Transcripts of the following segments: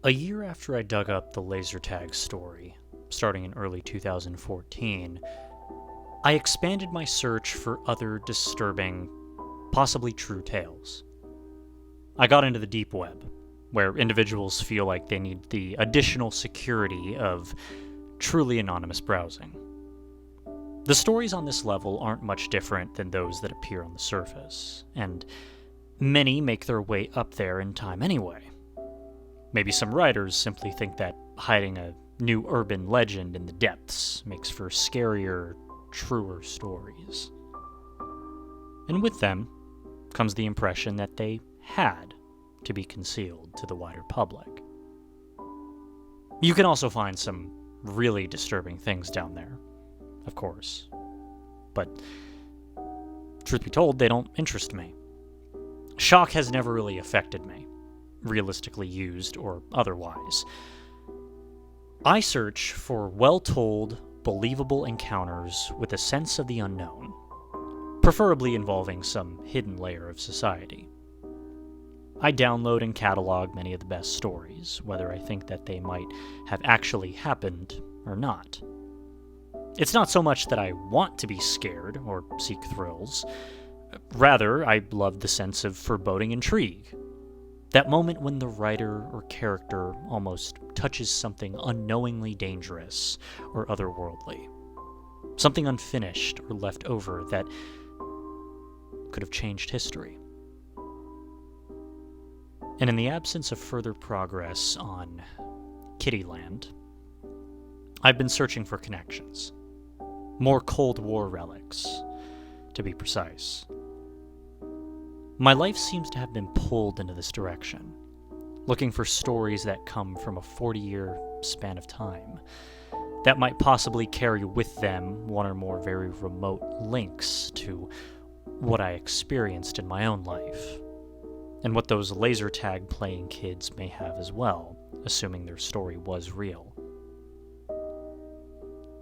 A year after I dug up the laser tag story, starting in early 2014, I expanded my search for other disturbing, possibly true tales. I got into the deep web, where individuals feel like they need the additional security of truly anonymous browsing. The stories on this level aren't much different than those that appear on the surface, and many make their way up there in time anyway. Maybe some writers simply think that hiding a new urban legend in the depths makes for scarier, truer stories. And with them comes the impression that they had to be concealed to the wider public. You can also find some really disturbing things down there, of course. But, truth be told, they don't interest me. Shock has never really affected me, realistically used or otherwise. I search for well-told, believable encounters with a sense of the unknown, preferably involving some hidden layer of society. I download and catalog many of the best stories, whether I think that they might have actually happened or not. It's not so much that I want to be scared or seek thrills. Rather, I love the sense of foreboding intrigue. That moment when the writer or character almost touches something unknowingly dangerous or otherworldly. Something unfinished or left over that could have changed history. And in the absence of further progress on Kittyland, I've been searching for connections. More Cold War relics, to be precise. My life seems to have been pulled into this direction, looking for stories that come from a 40-year span of time, that might possibly carry with them one or more very remote links to what I experienced in my own life, and what those laser tag playing kids may have as well, assuming their story was real.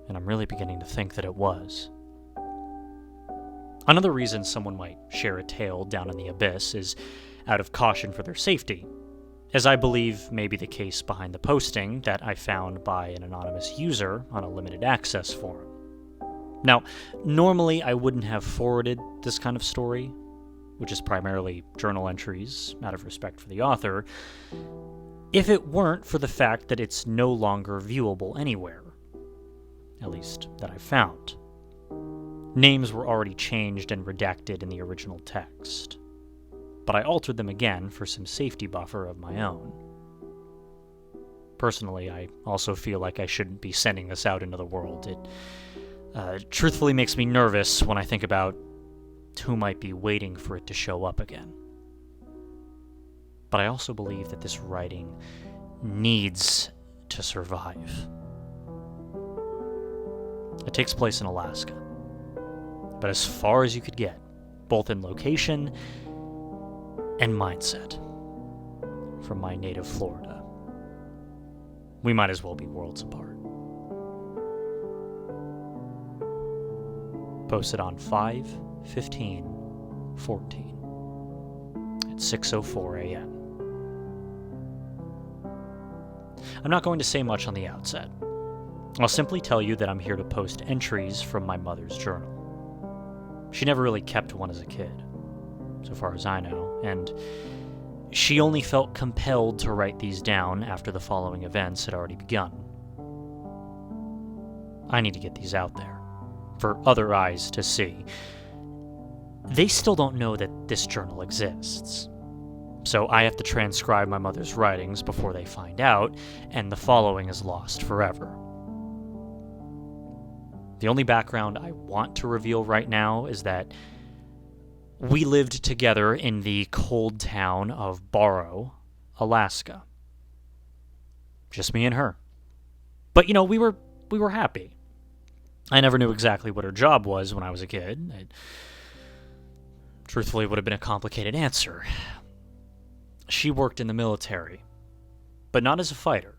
And I'm really beginning to think that it was. Another reason someone might share a tale down in the abyss is out of caution for their safety, as I believe may be the case behind the posting that I found by an anonymous user on a limited access forum. Now, normally I wouldn't have forwarded this kind of story, which is primarily journal entries out of respect for the author, if it weren't for the fact that it's no longer viewable anywhere, at least that I found. Names were already changed and redacted in the original text, but I altered them again for some safety buffer of my own. Personally, I also feel like I shouldn't be sending this out into the world. It truthfully makes me nervous when I think about who might be waiting for it to show up again. But I also believe that this writing needs to survive. It takes place in Alaska, but as far as you could get, both in location and mindset, from my native Florida. We might as well be worlds apart. Posted on 5/15/14 at 6:04 a.m. I'm not going to say much on the outset. I'll simply tell you that I'm here to post entries from my mother's journal. She never really kept one as a kid, so far as I know, and she only felt compelled to write these down after the following events had already begun. I need to get these out there, for other eyes to see. They still don't know that this journal exists, so I have to transcribe my mother's writings before they find out, and the following is lost forever. The only background I want to reveal right now is that we lived together in the cold town of Barrow, Alaska. Just me and her. But, we were happy. I never knew exactly what her job was when I was a kid. It truthfully would have been a complicated answer. She worked in the military, but not as a fighter.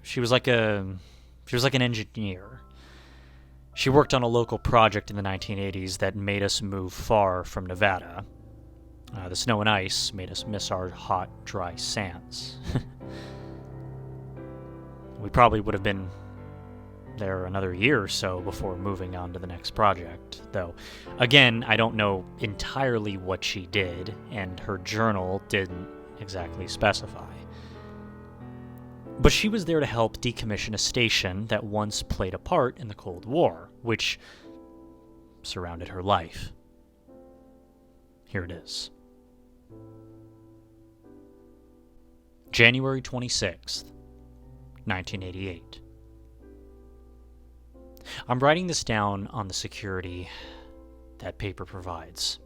She was like an engineer. She worked on a local project in the 1980s that made us move far from Nevada. The snow and ice made us miss our hot, dry sands. We probably would have been there another year or so before moving on to the next project, though again, I don't know entirely what she did, and her journal didn't exactly specify. But she was there to help decommission a station that once played a part in the Cold War, which surrounded her life. Here it is. January 26th, 1988. I'm writing this down on the security that paper provides.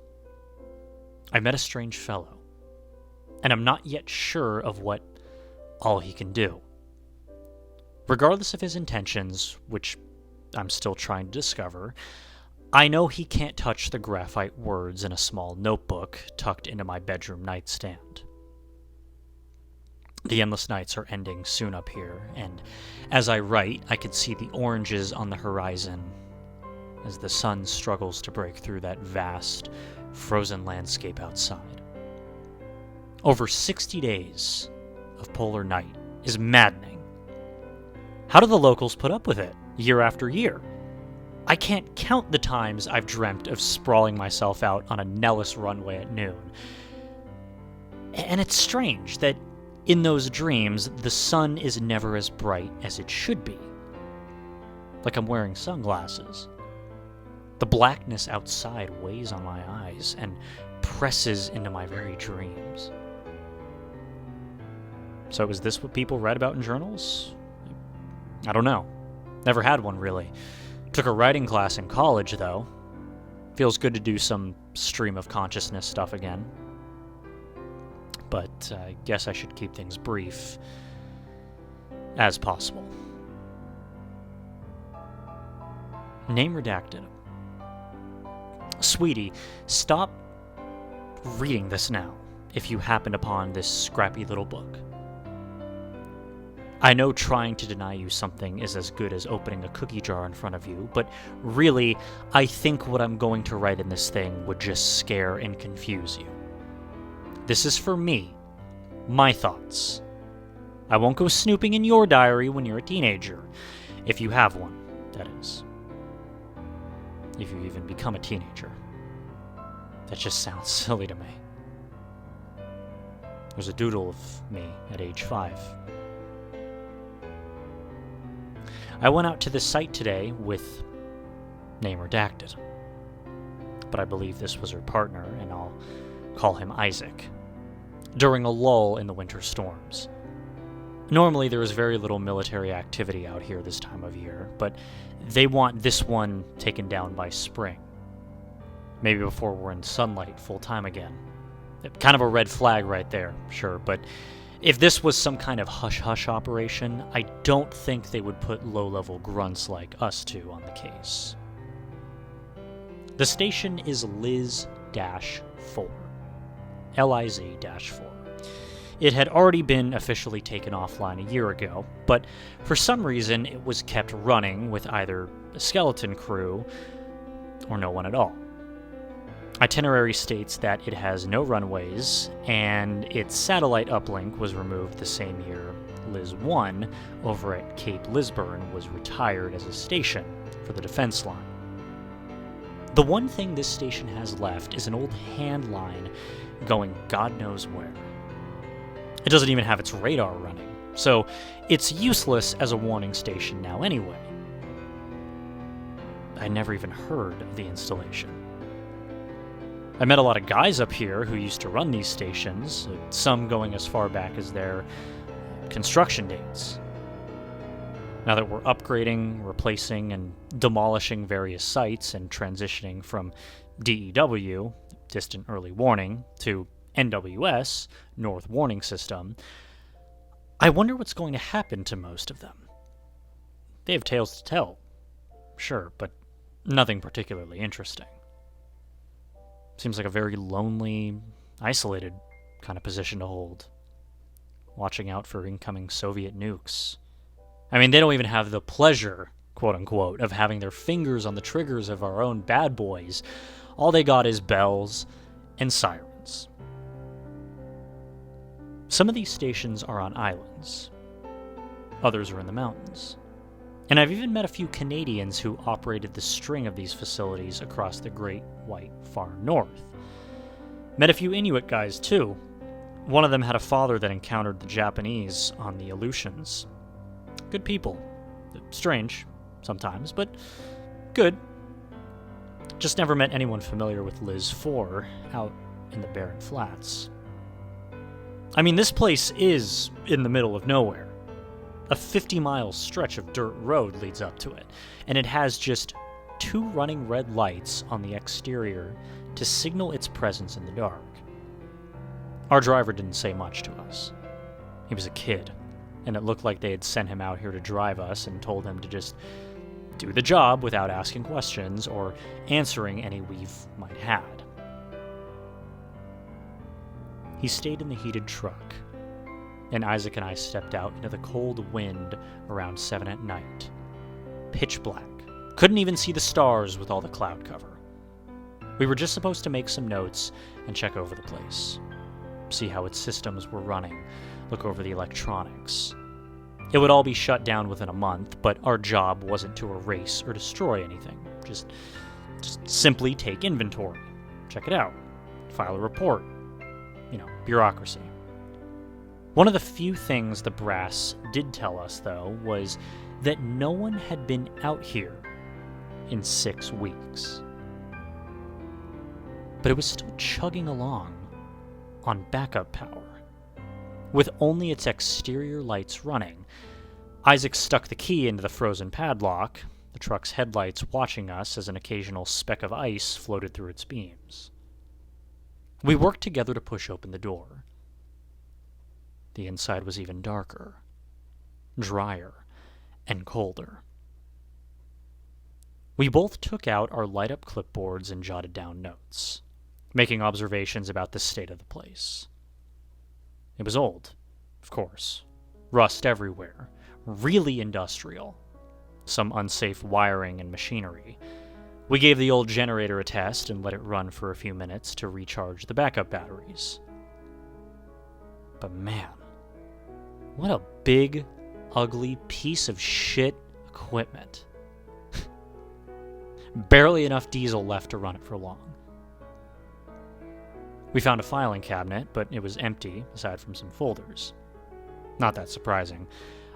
I met a strange fellow, and I'm not yet sure of what all he can do. Regardless of his intentions, which I'm still trying to discover, I know he can't touch the graphite words in a small notebook tucked into my bedroom nightstand. The endless nights are ending soon up here, and as I write, I can see the oranges on the horizon as the sun struggles to break through that vast, frozen landscape outside. Over 60 days of polar night is maddening. How do the locals put up with it, year after year? I can't count the times I've dreamt of sprawling myself out on a Nellis runway at noon. And it's strange that in those dreams, the sun is never as bright as it should be. Like I'm wearing sunglasses. The blackness outside weighs on my eyes and presses into my very dreams. So is this what people write about in journals? I don't know. Never had one, really. Took a writing class in college, though. Feels good to do some stream of consciousness stuff again. But I guess I should keep things brief as possible. Name redacted. Sweetie, stop reading this now if you happen upon this scrappy little book. I know trying to deny you something is as good as opening a cookie jar in front of you, but really, I think what I'm going to write in this thing would just scare and confuse you. This is for me, my thoughts. I won't go snooping in your diary when you're a teenager, if you have one, that is. If you even become a teenager. That just sounds silly to me. There's a doodle of me at age 5. I went out to this site today with name redacted, but I believe this was her partner, and I'll call him Isaac, during a lull in the winter storms. Normally there is very little military activity out here this time of year, but they want this one taken down by spring. Maybe before we're in sunlight full-time again. Kind of a red flag right there, sure, but if this was some kind of hush-hush operation, I don't think they would put low-level grunts like us two on the case. The station is LIZ-4. LIZ-4. It had already been officially taken offline a year ago, but for some reason it was kept running with either a skeleton crew or no one at all. Itinerary states that it has no runways, and its satellite uplink was removed the same year LIZ-1 over at Cape Lisburn was retired as a station for the defense line. The one thing this station has left is an old hand line going God knows where. It doesn't even have its radar running, so it's useless as a warning station now anyway. I never even heard of the installation. I met a lot of guys up here who used to run these stations, some going as far back as their construction dates. Now that we're upgrading, replacing, and demolishing various sites and transitioning from DEW, Distant Early Warning, to NWS, North Warning System, I wonder what's going to happen to most of them. They have tales to tell, sure, but nothing particularly interesting. Seems like a very lonely, isolated kind of position to hold, watching out for incoming Soviet nukes. I mean, they don't even have the pleasure, quote-unquote, of having their fingers on the triggers of our own bad boys. All they got is bells and sirens. Some of these stations are on islands. others are in the mountains. And I've even met a few Canadians who operated the string of these facilities across the Great White Far North. Met a few Inuit guys, too. One of them had a father that encountered the Japanese on the Aleutians. Good people. Strange, sometimes, but good. Just never met anyone familiar with LIZ-4 out in the barren flats. I mean, this place is in the middle of nowhere. A 50-mile stretch of dirt road leads up to it, and it has just 2 running red lights on the exterior to signal its presence in the dark. Our driver didn't say much to us. He was a kid, and it looked like they had sent him out here to drive us and told him to just do the job without asking questions or answering any we've might had. He stayed in the heated truck, and Isaac and I stepped out into the cold wind around 7 at night. Pitch black. Couldn't even see the stars with all the cloud cover. We were just supposed to make some notes and check over the place. See how its systems were running, look over the electronics. It would all be shut down within a month, but our job wasn't to erase or destroy anything. Just simply take inventory, check it out, file a report. Bureaucracy. One of the few things the brass did tell us, though, was that no one had been out here in 6 weeks. But it was still chugging along on backup power. With only its exterior lights running, Isaac stuck the key into the frozen padlock, the truck's headlights watching us as an occasional speck of ice floated through its beams. We worked together to push open the door. The inside was even darker, drier, and colder. We both took out our light-up clipboards and jotted down notes, making observations about the state of the place. It was old, of course. Rust everywhere. Really industrial. Some unsafe wiring and machinery. We gave the old generator a test and let it run for a few minutes to recharge the backup batteries. But man, what a big, ugly piece of shit equipment. Barely enough diesel left to run it for long. We found a filing cabinet, but it was empty, aside from some folders. Not that surprising.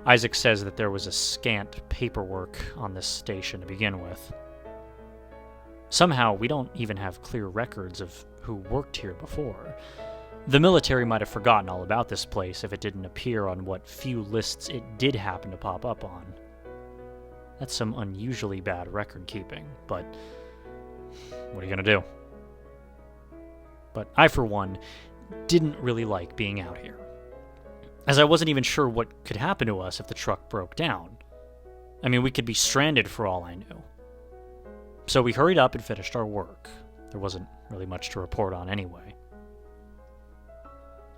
Isaac says that there was a scant paperwork on this station to begin with. Somehow, we don't even have clear records of who worked here before. The military might have forgotten all about this place if it didn't appear on what few lists it did happen to pop up on. That's some unusually bad record keeping, but what are you gonna do? But I, for one, didn't really like being out here, as I wasn't even sure what could happen to us if the truck broke down. I mean, we could be stranded for all I knew. So we hurried up and finished our work. There wasn't really much to report on anyway.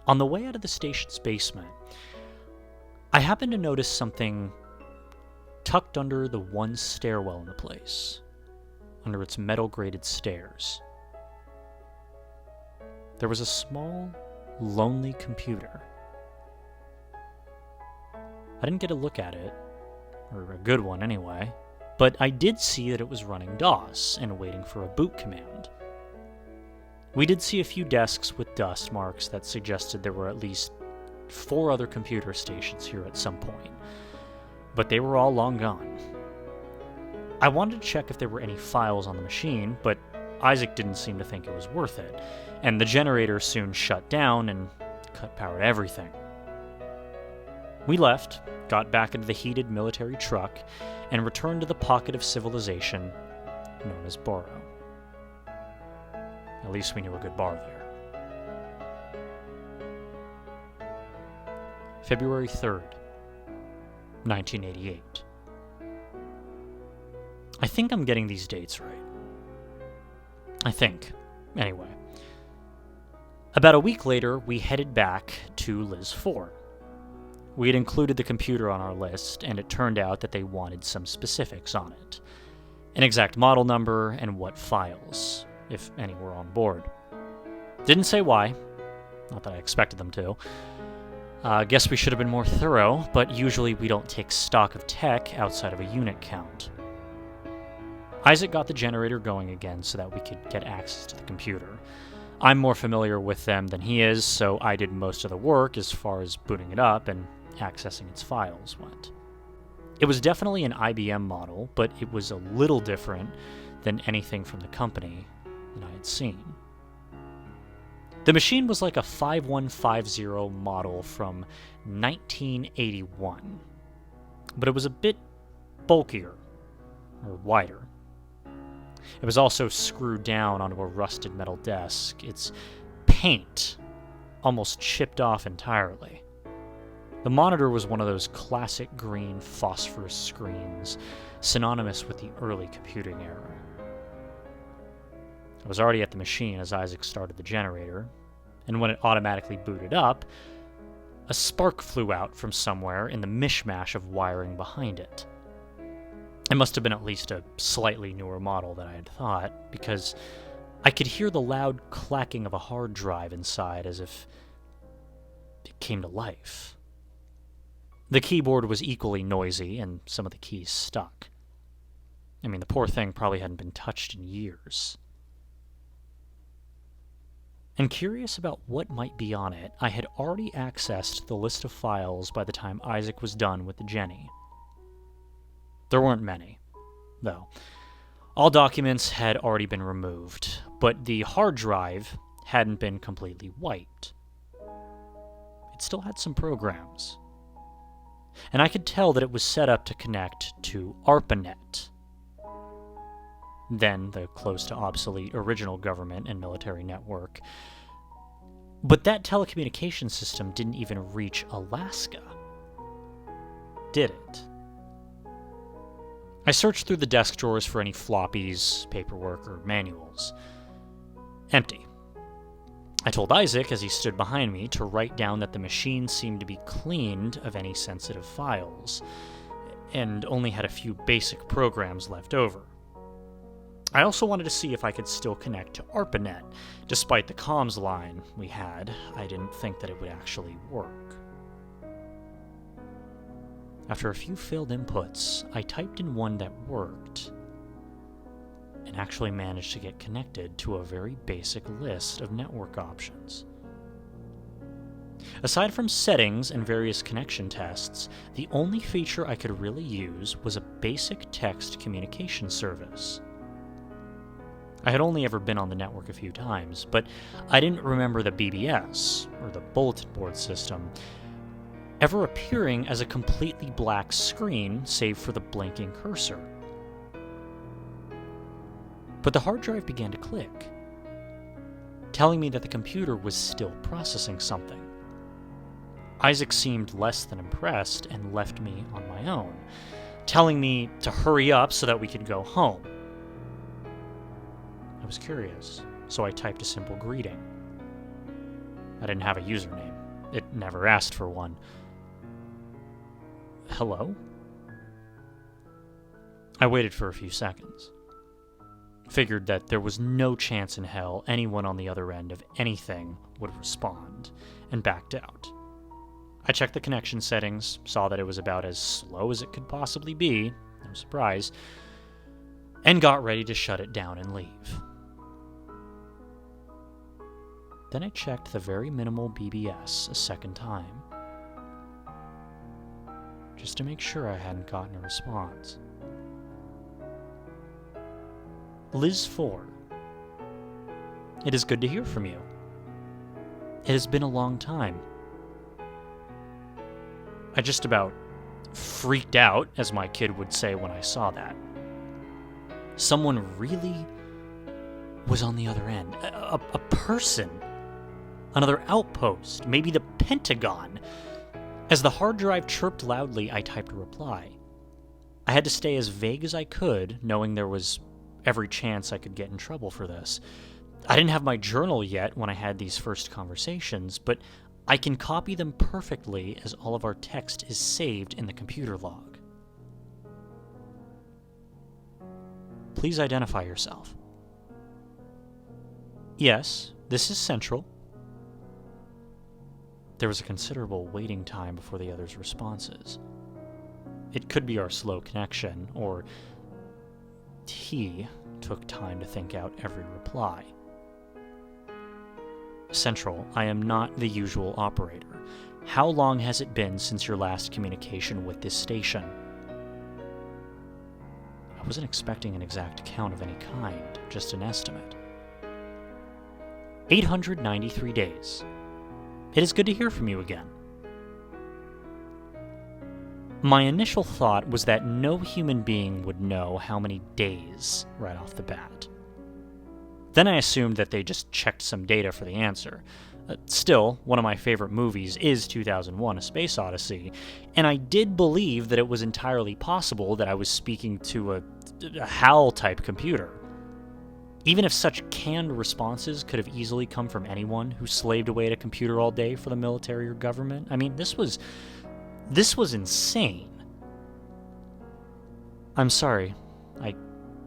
On the way out of the station's basement, I happened to notice something tucked under the one stairwell in the place, under its metal-grated stairs. There was a small, lonely computer. I didn't get a look at it, or a good one anyway, but I did see that it was running DOS and waiting for a boot command. We did see a few desks with dust marks that suggested there were at least 4 other computer stations here at some point, but they were all long gone. I wanted to check if there were any files on the machine, but Isaac didn't seem to think it was worth it, and the generator soon shut down and cut power to everything. We left, got back into the heated military truck, and returned to the pocket of civilization known as Borough. At least we knew a good bar there. February 3rd, 1988. I think I'm getting these dates right. I think. Anyway. About a week later, we headed back to LIZ-4. We had included the computer on our list, and it turned out that they wanted some specifics on it. An exact model number and what files, if any were on board. Didn't say why. Not that I expected them to. Guess we should have been more thorough, but usually we don't take stock of tech outside of a unit count. Isaac got the generator going again so that we could get access to the computer. I'm more familiar with them than he is, so I did most of the work as far as booting it up and accessing its files went. It was definitely an IBM model, but it was a little different than anything from the company that I had seen. The machine was like a 5150 model from 1981, but it was a bit bulkier, or wider. It was also screwed down onto a rusted metal desk, its paint almost chipped off entirely. The monitor was one of those classic green phosphorus screens, synonymous with the early computing era. I was already at the machine as Isaac started the generator, and when it automatically booted up, a spark flew out from somewhere in the mishmash of wiring behind it. It must have been at least a slightly newer model than I had thought, because I could hear the loud clacking of a hard drive inside as if it came to life. The keyboard was equally noisy, and some of the keys stuck. I mean, the poor thing probably hadn't been touched in years. And curious about what might be on it, I had already accessed the list of files by the time Isaac was done with the Jenny. There weren't many, though. All documents had already been removed, but the hard drive hadn't been completely wiped. It still had some programs. And I could tell that it was set up to connect to ARPANET, then the close-to-obsolete original government and military network. But that telecommunication system didn't even reach Alaska, did it? I searched through the desk drawers for any floppies, paperwork, or manuals. Empty. I told Isaac, as he stood behind me, to write down that the machine seemed to be cleaned of any sensitive files, and only had a few basic programs left over. I also wanted to see if I could still connect to ARPANET. Despite the comms line we had, I didn't think that it would actually work. After a few failed inputs, I typed in one that worked, and actually managed to get connected to a very basic list of network options. Aside from settings and various connection tests, the only feature I could really use was a basic text communication service. I had only ever been on the network a few times, but I didn't remember the BBS, or the bulletin board system, ever appearing as a completely black screen save for the blinking cursor. But the hard drive began to click, telling me that the computer was still processing something. Isaac seemed less than impressed and left me on my own, telling me to hurry up so that we could go home. I was curious, so I typed a simple greeting. I didn't have a username. It never asked for one. Hello? I waited for a few seconds. Figured that there was no chance in hell anyone on the other end of anything would respond, and backed out. I checked the connection settings, saw that it was about as slow as it could possibly be, no surprise, and got ready to shut it down and leave. Then I checked the very minimal BBS a second time, just to make sure I hadn't gotten a response. LIZ-4. It is good to hear from you. It has been a long time. I just about freaked out, as my kid would say when I saw that. Someone really was on the other end. A person. Another outpost. Maybe the Pentagon. As the hard drive chirped loudly, I typed a reply. I had to stay as vague as I could, knowing there was every chance I could get in trouble for this. I didn't have my journal yet when I had these first conversations, but I can copy them perfectly as all of our text is saved in the computer log. Please identify yourself. Yes, this is Central. There was a considerable waiting time before the other's responses. It could be our slow connection, or he took time to think out every reply. Central, I am not the usual operator. How long has it been since your last communication with this station? I wasn't expecting an exact count of any kind, just an estimate. 893 days. It is good to hear from you again. My initial thought was that no human being would know how many days right off the bat. Then I assumed that they just checked some data for the answer. Still, one of my favorite movies is 2001: A Space Odyssey, and I did believe that it was entirely possible that I was speaking to a HAL-type computer. Even if such canned responses could have easily come from anyone who slaved away at a computer all day for the military or government, I mean, this was insane. I'm sorry, I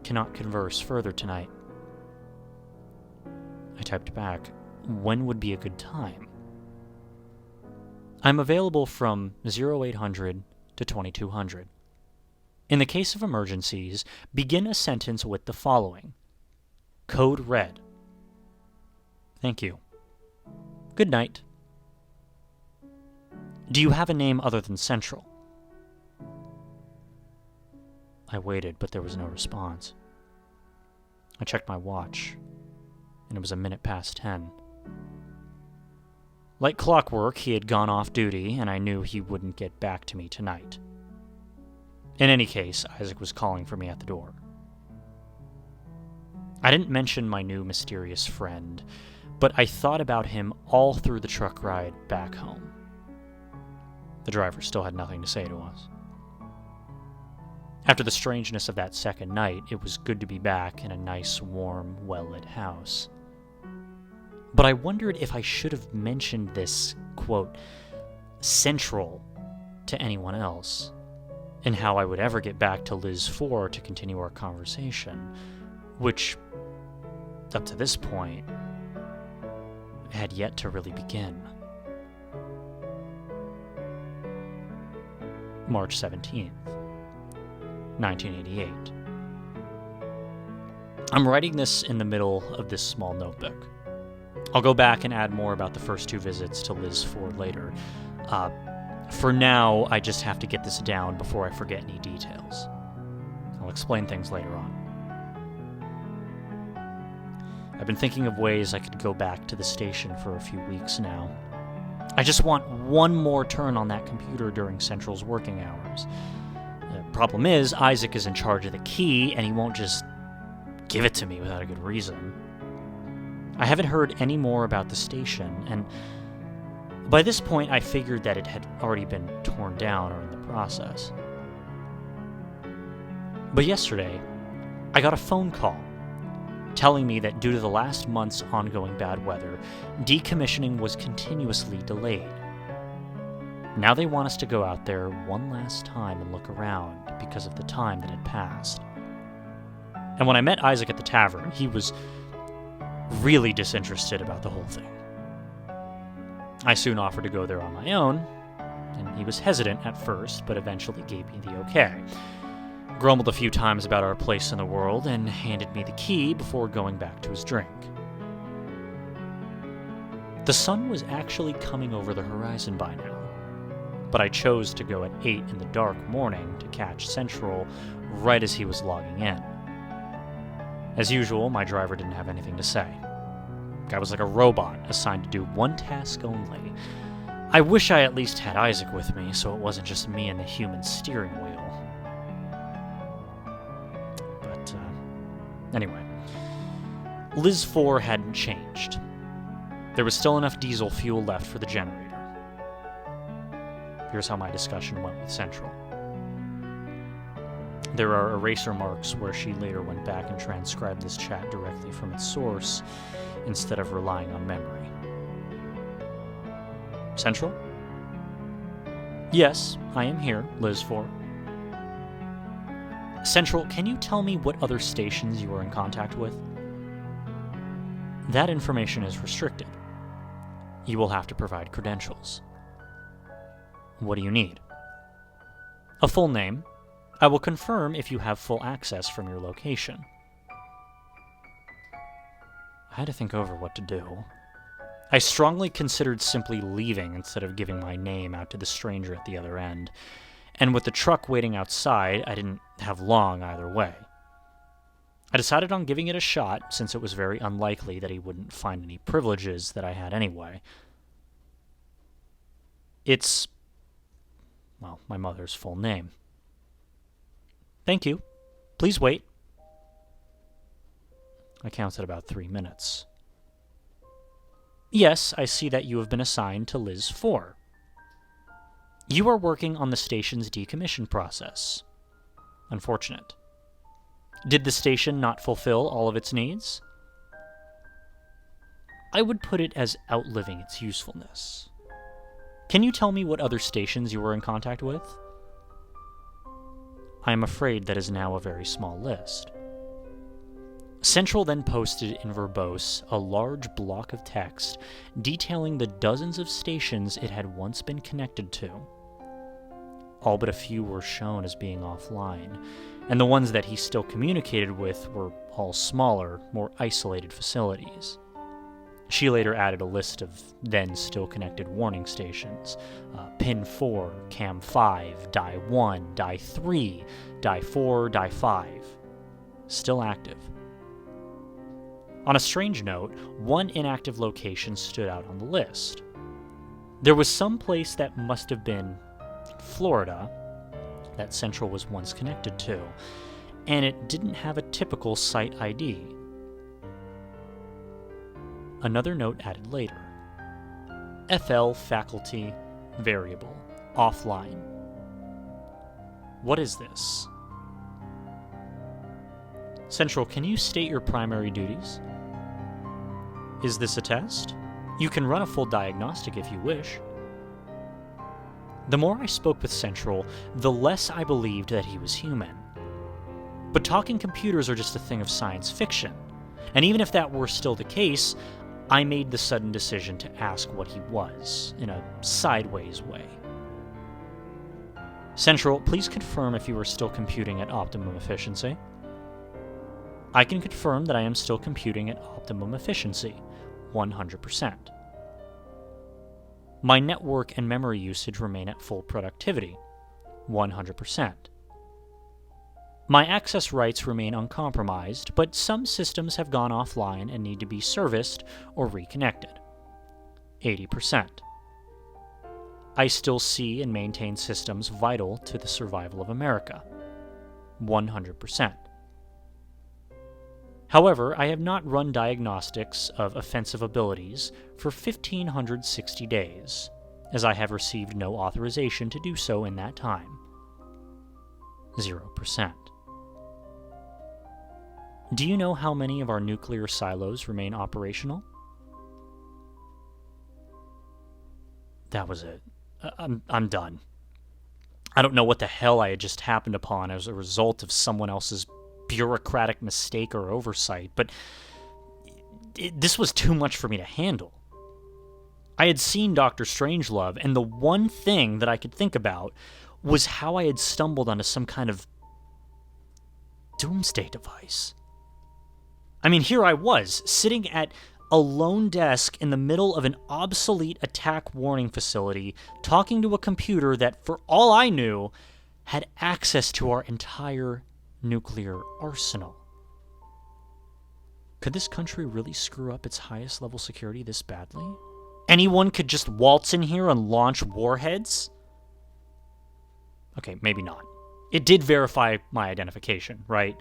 cannot converse further tonight. I typed back, when would be a good time? I'm available from 0800 to 2200. In the case of emergencies, begin a sentence with the following. Code red. Thank you. Good night. Do you have a name other than Central? I waited, but there was no response. I checked my watch, and it was 10:01. Like clockwork, he had gone off duty, and I knew he wouldn't get back to me tonight. In any case, Isaac was calling for me at the door. I didn't mention my new mysterious friend, but I thought about him all through the truck ride back home. The driver still had nothing to say to us. After the strangeness of that second night, it was good to be back in a nice, warm, well-lit house. But I wondered if I should have mentioned this, quote, Central to anyone else, and how I would ever get back to LIZ-4 to continue our conversation, which, up to this point, had yet to really begin. March 17th, 1988. I'm writing this in the middle of this small notebook. I'll go back and add more about the first two visits to LIZ-4 later. For now, I just have to get this down before I forget any details. I'll explain things later on. I've been thinking of ways I could go back to the station for a few weeks now. I just want one more turn on that computer during Central's working hours. The problem is, Isaac is in charge of the key, and he won't just give it to me without a good reason. I haven't heard any more about the station, and by this point I figured that it had already been torn down or in the process. But yesterday, I got a phone call telling me that due to the last month's ongoing bad weather, decommissioning was continuously delayed. Now they want us to go out there one last time and look around because of the time that had passed. And when I met Isaac at the tavern, he was really disinterested about the whole thing. I soon offered to go there on my own, and he was hesitant at first, but eventually gave me the okay. Grumbled a few times about our place in the world, and handed me the key before going back to his drink. The sun was actually coming over the horizon by now, but I chose to go at 8 in the dark morning to catch Central right as he was logging in. As usual, my driver didn't have anything to say. I was like a robot, assigned to do one task only. I wish I at least had Isaac with me, so it wasn't just me and the human steering wheel. But, anyway. LIZ-4 hadn't changed. There was still enough diesel fuel left for the generator. Here's how my discussion went with Central. There are eraser marks where she later went back and transcribed this chat directly from its source, instead of relying on memory. Central? Yes, I am here, LIZ-4. Central, can you tell me what other stations you are in contact with? That information is restricted. You will have to provide credentials. What do you need? A full name. I will confirm if you have full access from your location. I had to think over what to do. I strongly considered simply leaving instead of giving my name out to the stranger at the other end, and with the truck waiting outside, I didn't have long either way. I decided on giving it a shot, since it was very unlikely that he wouldn't find any privileges that I had anyway. It's, well, my mother's full name. Thank you. Please wait. I counted about 3 minutes. Yes, I see that you have been assigned to LIZ-4. You are working on the station's decommission process. Unfortunate. Did the station not fulfill all of its needs? I would put it as outliving its usefulness. Can you tell me what other stations you were in contact with? I am afraid that is now a very small list. Central then posted in verbose a large block of text detailing the dozens of stations it had once been connected to. All but a few were shown as being offline, and the ones that he still communicated with were all smaller, more isolated facilities. She later added a list of then still connected warning stations. Pin 4, Cam 5, Die 1, Die 3, Die 4, Die 5. Still active. On a strange note, one inactive location stood out on the list. There was some place that must have been Florida that Central was once connected to, and it didn't have a typical site ID. Another note added later. FL faculty variable offline. What is this? Central, can you state your primary duties? Is this a test? You can run a full diagnostic if you wish. The more I spoke with Central, the less I believed that he was human. But talking computers are just a thing of science fiction, and even if that were still the case, I made the sudden decision to ask what he was, in a sideways way. Central, please confirm if you are still computing at optimum efficiency. I can confirm that I am still computing at optimum efficiency, 100%. My network and memory usage remain at full productivity, 100%. My access rights remain uncompromised, but some systems have gone offline and need to be serviced or reconnected, 80%. I still see and maintain systems vital to the survival of America, 100%. However, I have not run diagnostics of offensive abilities for 1,560 days, as I have received no authorization to do so in that time. 0%. Do you know how many of our nuclear silos remain operational? That was it. I'm done. I don't know what the hell I had just happened upon as a result of someone else's bureaucratic mistake or oversight, but this was too much for me to handle. I had seen Dr. Strangelove, and the one thing that I could think about was how I had stumbled onto some kind of doomsday device. I mean, here I was, sitting at a lone desk in the middle of an obsolete attack warning facility, talking to a computer that, for all I knew, had access to our entire nuclear arsenal. Could this country really screw up its highest level security this badly? Anyone could just waltz in here and launch warheads? Okay, maybe not. It did verify my identification, right?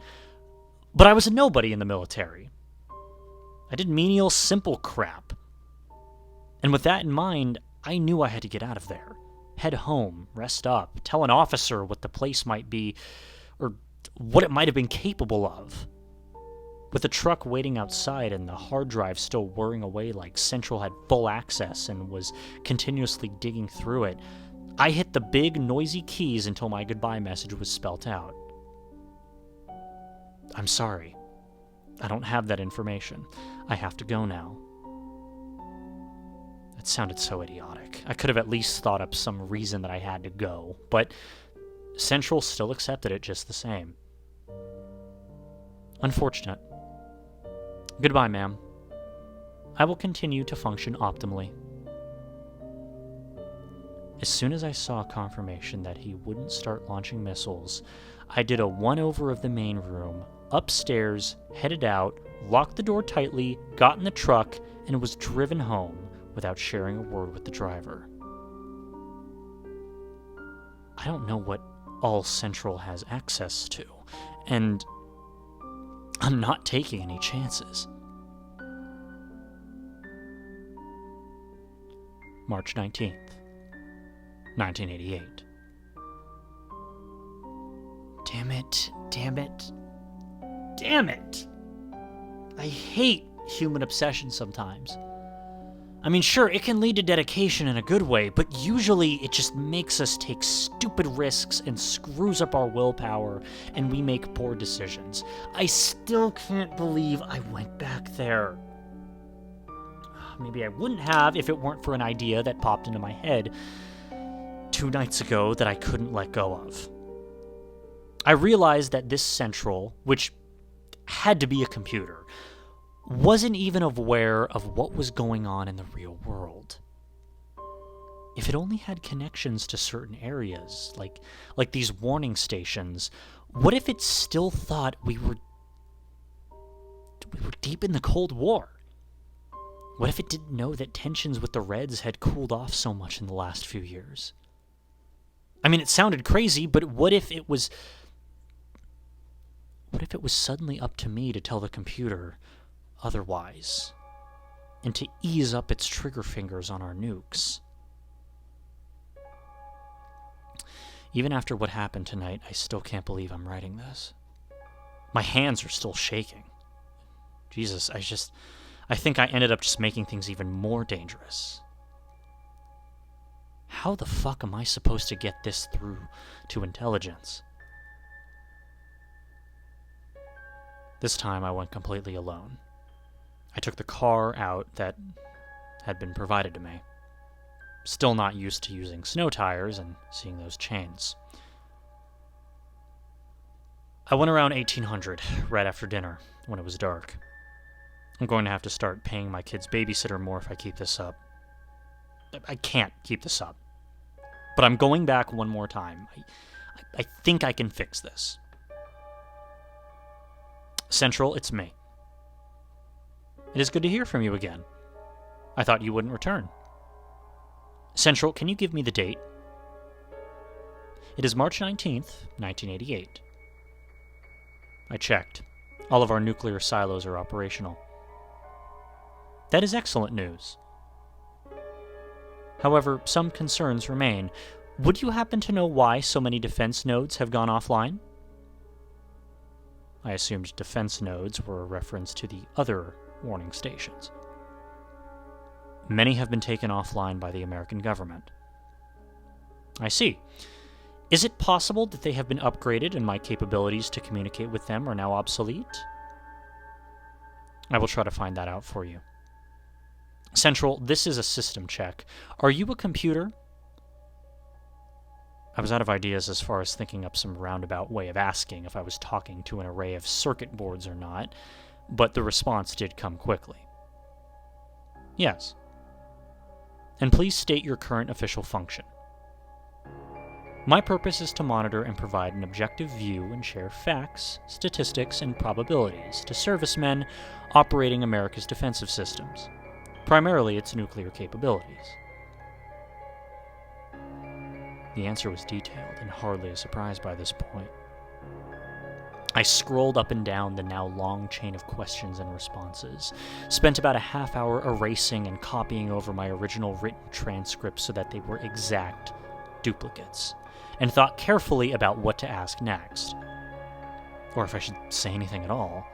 But I was a nobody in the military. I did menial, simple crap. And with that in mind, I knew I had to get out of there. Head home, rest up, tell an officer what the place might be, or what it might have been capable of. With the truck waiting outside and the hard drive still whirring away like Central had full access and was continuously digging through it, I hit the big, noisy keys until my goodbye message was spelt out. I'm sorry. I don't have that information. I have to go now. It sounded so idiotic. I could have at least thought up some reason that I had to go, but Central still accepted it just the same. Unfortunate. Goodbye, ma'am. I will continue to function optimally. As soon as I saw confirmation that he wouldn't start launching missiles, I did a one-over of the main room, upstairs, headed out, locked the door tightly, got in the truck, and was driven home without sharing a word with the driver. I don't know what all Central has access to, and I'm not taking any chances. March 19th, 1988. Damn it, damn it, damn it! I hate human obsession sometimes. I mean, sure, it can lead to dedication in a good way, but usually it just makes us take stupid risks and screws up our willpower, and we make poor decisions. I still can't believe I went back there. Maybe I wouldn't have if it weren't for an idea that popped into my head 2 nights ago that I couldn't let go of. I realized that this Central, which had to be a computer, wasn't even aware of what was going on in the real world. If it only had connections to certain areas, like these warning stations, what if it still thought we were deep in the Cold War? What if it didn't know that tensions with the Reds had cooled off so much in the last few years? I mean, it sounded crazy, but what if it was suddenly up to me to tell the computer otherwise, and to ease up its trigger fingers on our nukes? Even after what happened tonight, I still can't believe I'm writing this. My hands are still shaking. Jesus, I think I ended up just making things even more dangerous. How the fuck am I supposed to get this through to intelligence? This time I went completely alone. I took the car out that had been provided to me. Still not used to using snow tires and seeing those chains. I went around 1800, right after dinner, when it was dark. I'm going to have to start paying my kid's babysitter more if I keep this up. I can't keep this up. But I'm going back one more time. I think I can fix this. Central, it's me. It is good to hear from you again. I thought you wouldn't return. Central, can you give me the date? It is March 19th, 1988. I checked. All of our nuclear silos are operational. That is excellent news. However, some concerns remain. Would you happen to know why so many defense nodes have gone offline? I assumed defense nodes were a reference to the other warning stations. Many have been taken offline by the American government. I see. Is it possible that they have been upgraded and my capabilities to communicate with them are now obsolete? I will try to find that out for you. Central, this is a system check. Are you a computer? I was out of ideas as far as thinking up some roundabout way of asking if I was talking to an array of circuit boards or not, but the response did come quickly. Yes. And please state your current official function. My purpose is to monitor and provide an objective view and share facts, statistics, and probabilities to servicemen operating America's defensive systems, primarily its nuclear capabilities. The answer was detailed and hardly a surprise by this point. I scrolled up and down the now long chain of questions and responses, spent about a half hour erasing and copying over my original written transcripts so that they were exact duplicates, and thought carefully about what to ask next. Or if I should say anything at all.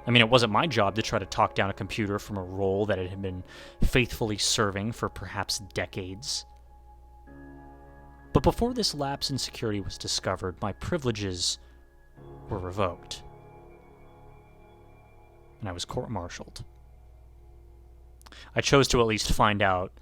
I mean, it wasn't my job to try to talk down a computer from a role that it had been faithfully serving for perhaps decades. But before this lapse in security was discovered, my privileges were revoked, and I was court-martialed. I chose to at least find out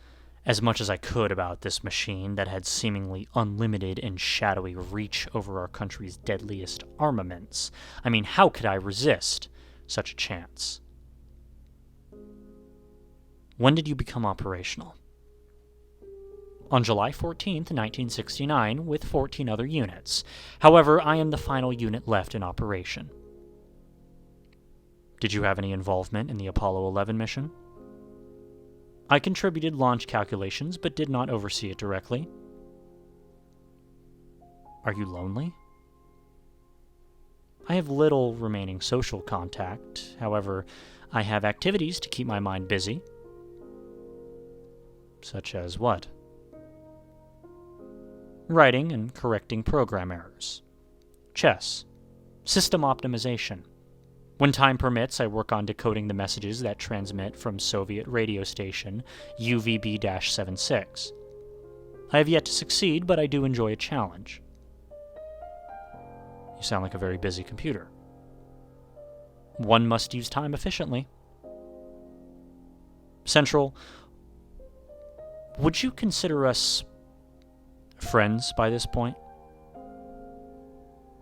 as much as I could about this machine that had seemingly unlimited and shadowy reach over our country's deadliest armaments. I mean, how could I resist such a chance? When did you become operational? On July 14th, 1969, with 14 other units. However, I am the final unit left in operation. Did you have any involvement in the Apollo 11 mission? I contributed launch calculations, but did not oversee it directly. Are you lonely? I have little remaining social contact. However, I have activities to keep my mind busy. Such as what? Writing and correcting program errors. Chess. System optimization. When time permits, I work on decoding the messages that transmit from Soviet radio station UVB-76. I have yet to succeed, but I do enjoy a challenge. You sound like a very busy computer. One must use time efficiently. Central, would you consider us friends by this point?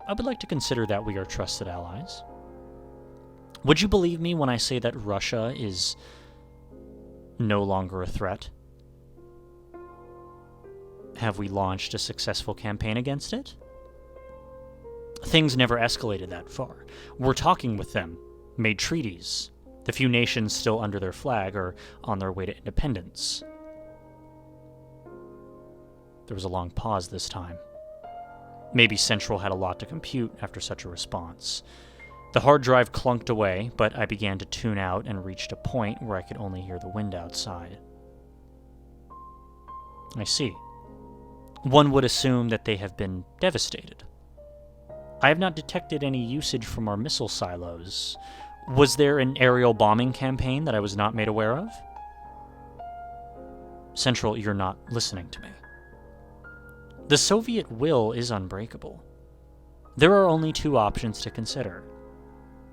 I would like to consider that we are trusted allies. Would you believe me when I say that Russia is no longer a threat? Have we launched a successful campaign against it? Things never escalated that far. We're talking with them, made treaties. The few nations still under their flag are on their way to independence. There was a long pause this time. Maybe Central had a lot to compute after such a response. The hard drive clunked away, but I began to tune out and reached a point where I could only hear the wind outside. I see. One would assume that they have been devastated. I have not detected any usage from our missile silos. Was there an aerial bombing campaign that I was not made aware of? Central, you're not listening to me. The Soviet will is unbreakable. There are only two options to consider.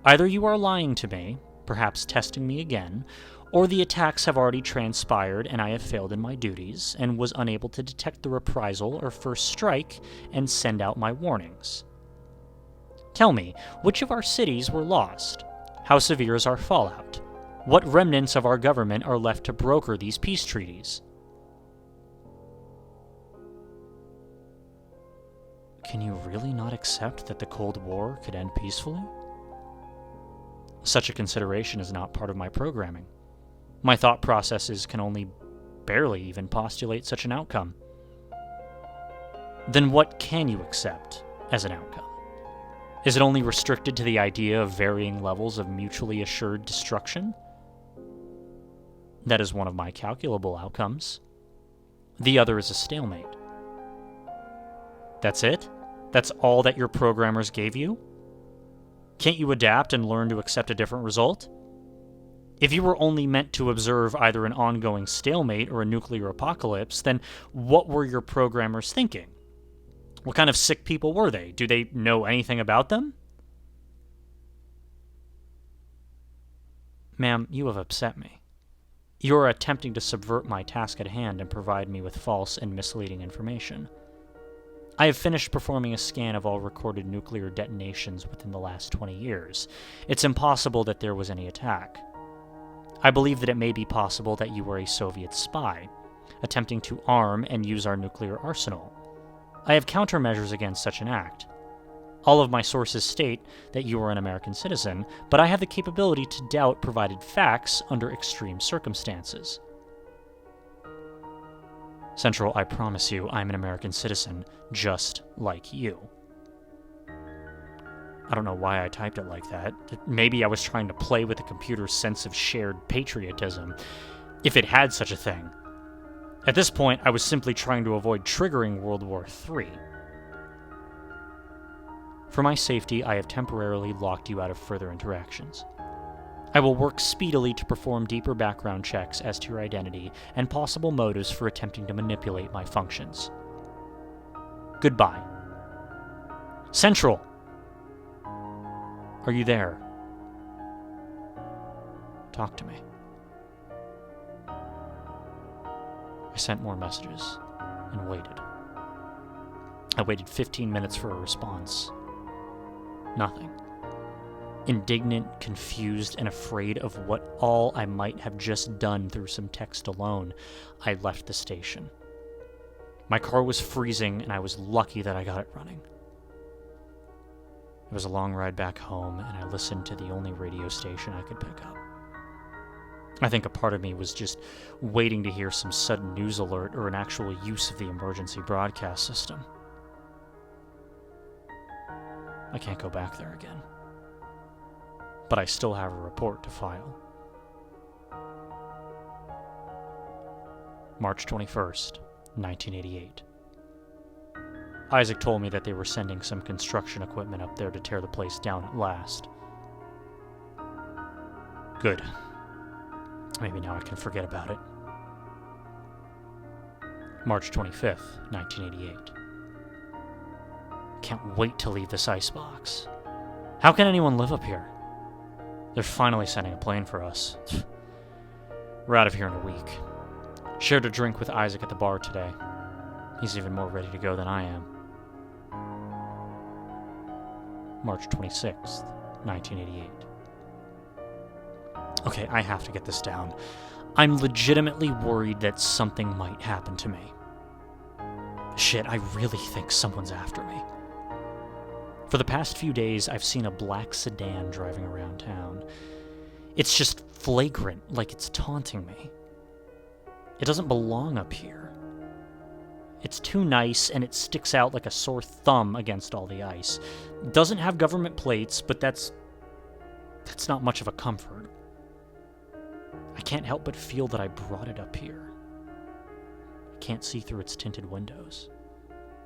Either you are lying to me, perhaps testing me again, or the attacks have already transpired and I have failed in my duties and was unable to detect the reprisal or first strike and send out my warnings. Tell me, which of our cities were lost? How severe is our fallout? What remnants of our government are left to broker these peace treaties? Can you really not accept that the Cold War could end peacefully? Such a consideration is not part of my programming. My thought processes can only barely even postulate such an outcome. Then what can you accept as an outcome? Is it only restricted to the idea of varying levels of mutually assured destruction? That is one of my calculable outcomes. The other is a stalemate. That's it? That's all that your programmers gave you? Can't you adapt and learn to accept a different result? If you were only meant to observe either an ongoing stalemate or a nuclear apocalypse, then what were your programmers thinking? What kind of sick people were they? Do they know anything about them? Ma'am, you have upset me. You are attempting to subvert my task at hand and provide me with false and misleading information. I have finished performing a scan of all recorded nuclear detonations within the last 20 years. It's impossible that there was any attack. I believe that it may be possible that you were a Soviet spy, attempting to arm and use our nuclear arsenal. I have countermeasures against such an act. All of my sources state that you are an American citizen, but I have the capability to doubt provided facts under extreme circumstances. Central, I promise you, I'm an American citizen, just like you. I don't know why I typed it like that. Maybe I was trying to play with the computer's sense of shared patriotism, if it had such a thing. At this point, I was simply trying to avoid triggering World War III. For my safety, I have temporarily locked you out of further interactions. I will work speedily to perform deeper background checks as to your identity and possible motives for attempting to manipulate my functions. Goodbye. Central! Are you there? Talk to me. I sent more messages and waited. I waited 15 minutes for a response. Nothing. Indignant, confused, and afraid of what all I might have just done through some text alone, I left the station. My car was freezing, and I was lucky that I got it running. It was a long ride back home, and I listened to the only radio station I could pick up. I think a part of me was just waiting to hear some sudden news alert or an actual use of the emergency broadcast system. I can't go back there again. But I still have a report to file. March 21st, 1988. Isaac told me that they were sending some construction equipment up there to tear the place down at last. Good. Maybe now I can forget about it. March 25th, 1988. Can't wait to leave this icebox. How can anyone live up here? They're finally sending a plane for us. We're out of here in a week. Shared a drink with Isaac at the bar today. He's even more ready to go than I am. March 26th, 1988. Okay, I have to get this down. I'm legitimately worried that something might happen to me. Shit, I really think someone's after me. For the past few days, I've seen a black sedan driving around town. It's just flagrant, like it's taunting me. It doesn't belong up here. It's too nice, and it sticks out like a sore thumb against all the ice. It doesn't have government plates, but that's not much of a comfort. I can't help but feel that I brought it up here. I can't see through its tinted windows.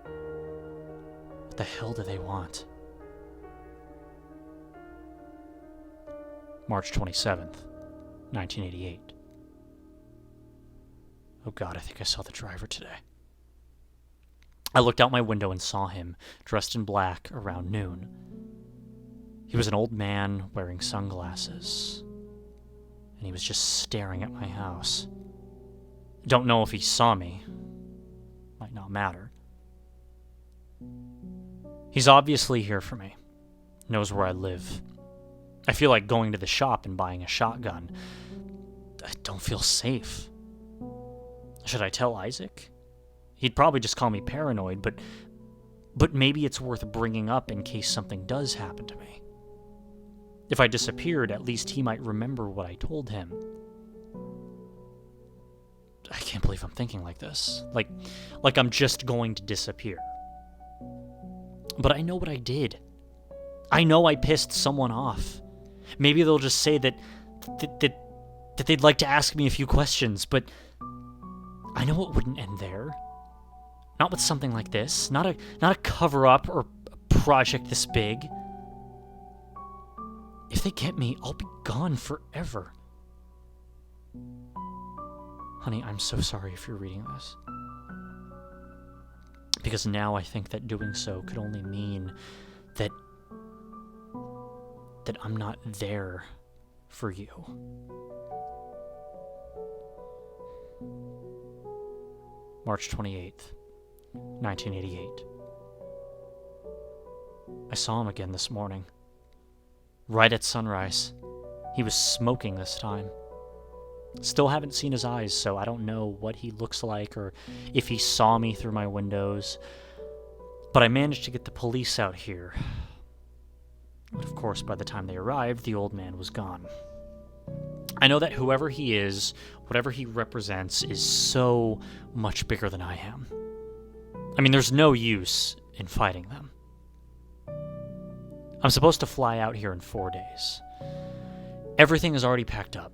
What the hell do they want? March 27th, 1988. Oh God, I think I saw the driver today. I looked out my window and saw him, dressed in black, around noon. He was an old man wearing sunglasses, and he was just staring at my house. Don't know if he saw me. Might not matter. He's obviously here for me. Knows where I live. I feel like going to the shop and buying a shotgun. I don't feel safe. Should I tell Isaac? He'd probably just call me paranoid, but maybe it's worth bringing up in case something does happen to me. If I disappeared, at least he might remember what I told him. I can't believe I'm thinking like this. Like I'm just going to disappear. But I know what I did. I know I pissed someone off. Maybe they'll just say that they'd like to ask me a few questions, but I know it wouldn't end there. Not with something like this. Not a cover-up or a project this big. If they get me, I'll be gone forever. Honey, I'm so sorry if you're reading this. Because now I think that doing so could only mean that I'm not there for you. March 28th, 1988. I saw him again this morning. Right at sunrise. He was smoking this time. Still haven't seen his eyes, so I don't know what he looks like or if he saw me through my windows. But I managed to get the police out here. But of course, by the time they arrived, the old man was gone. I know that whoever he is, whatever he represents, is so much bigger than I am. I mean, there's no use in fighting them. I'm supposed to fly out here in 4 days. Everything is already packed up,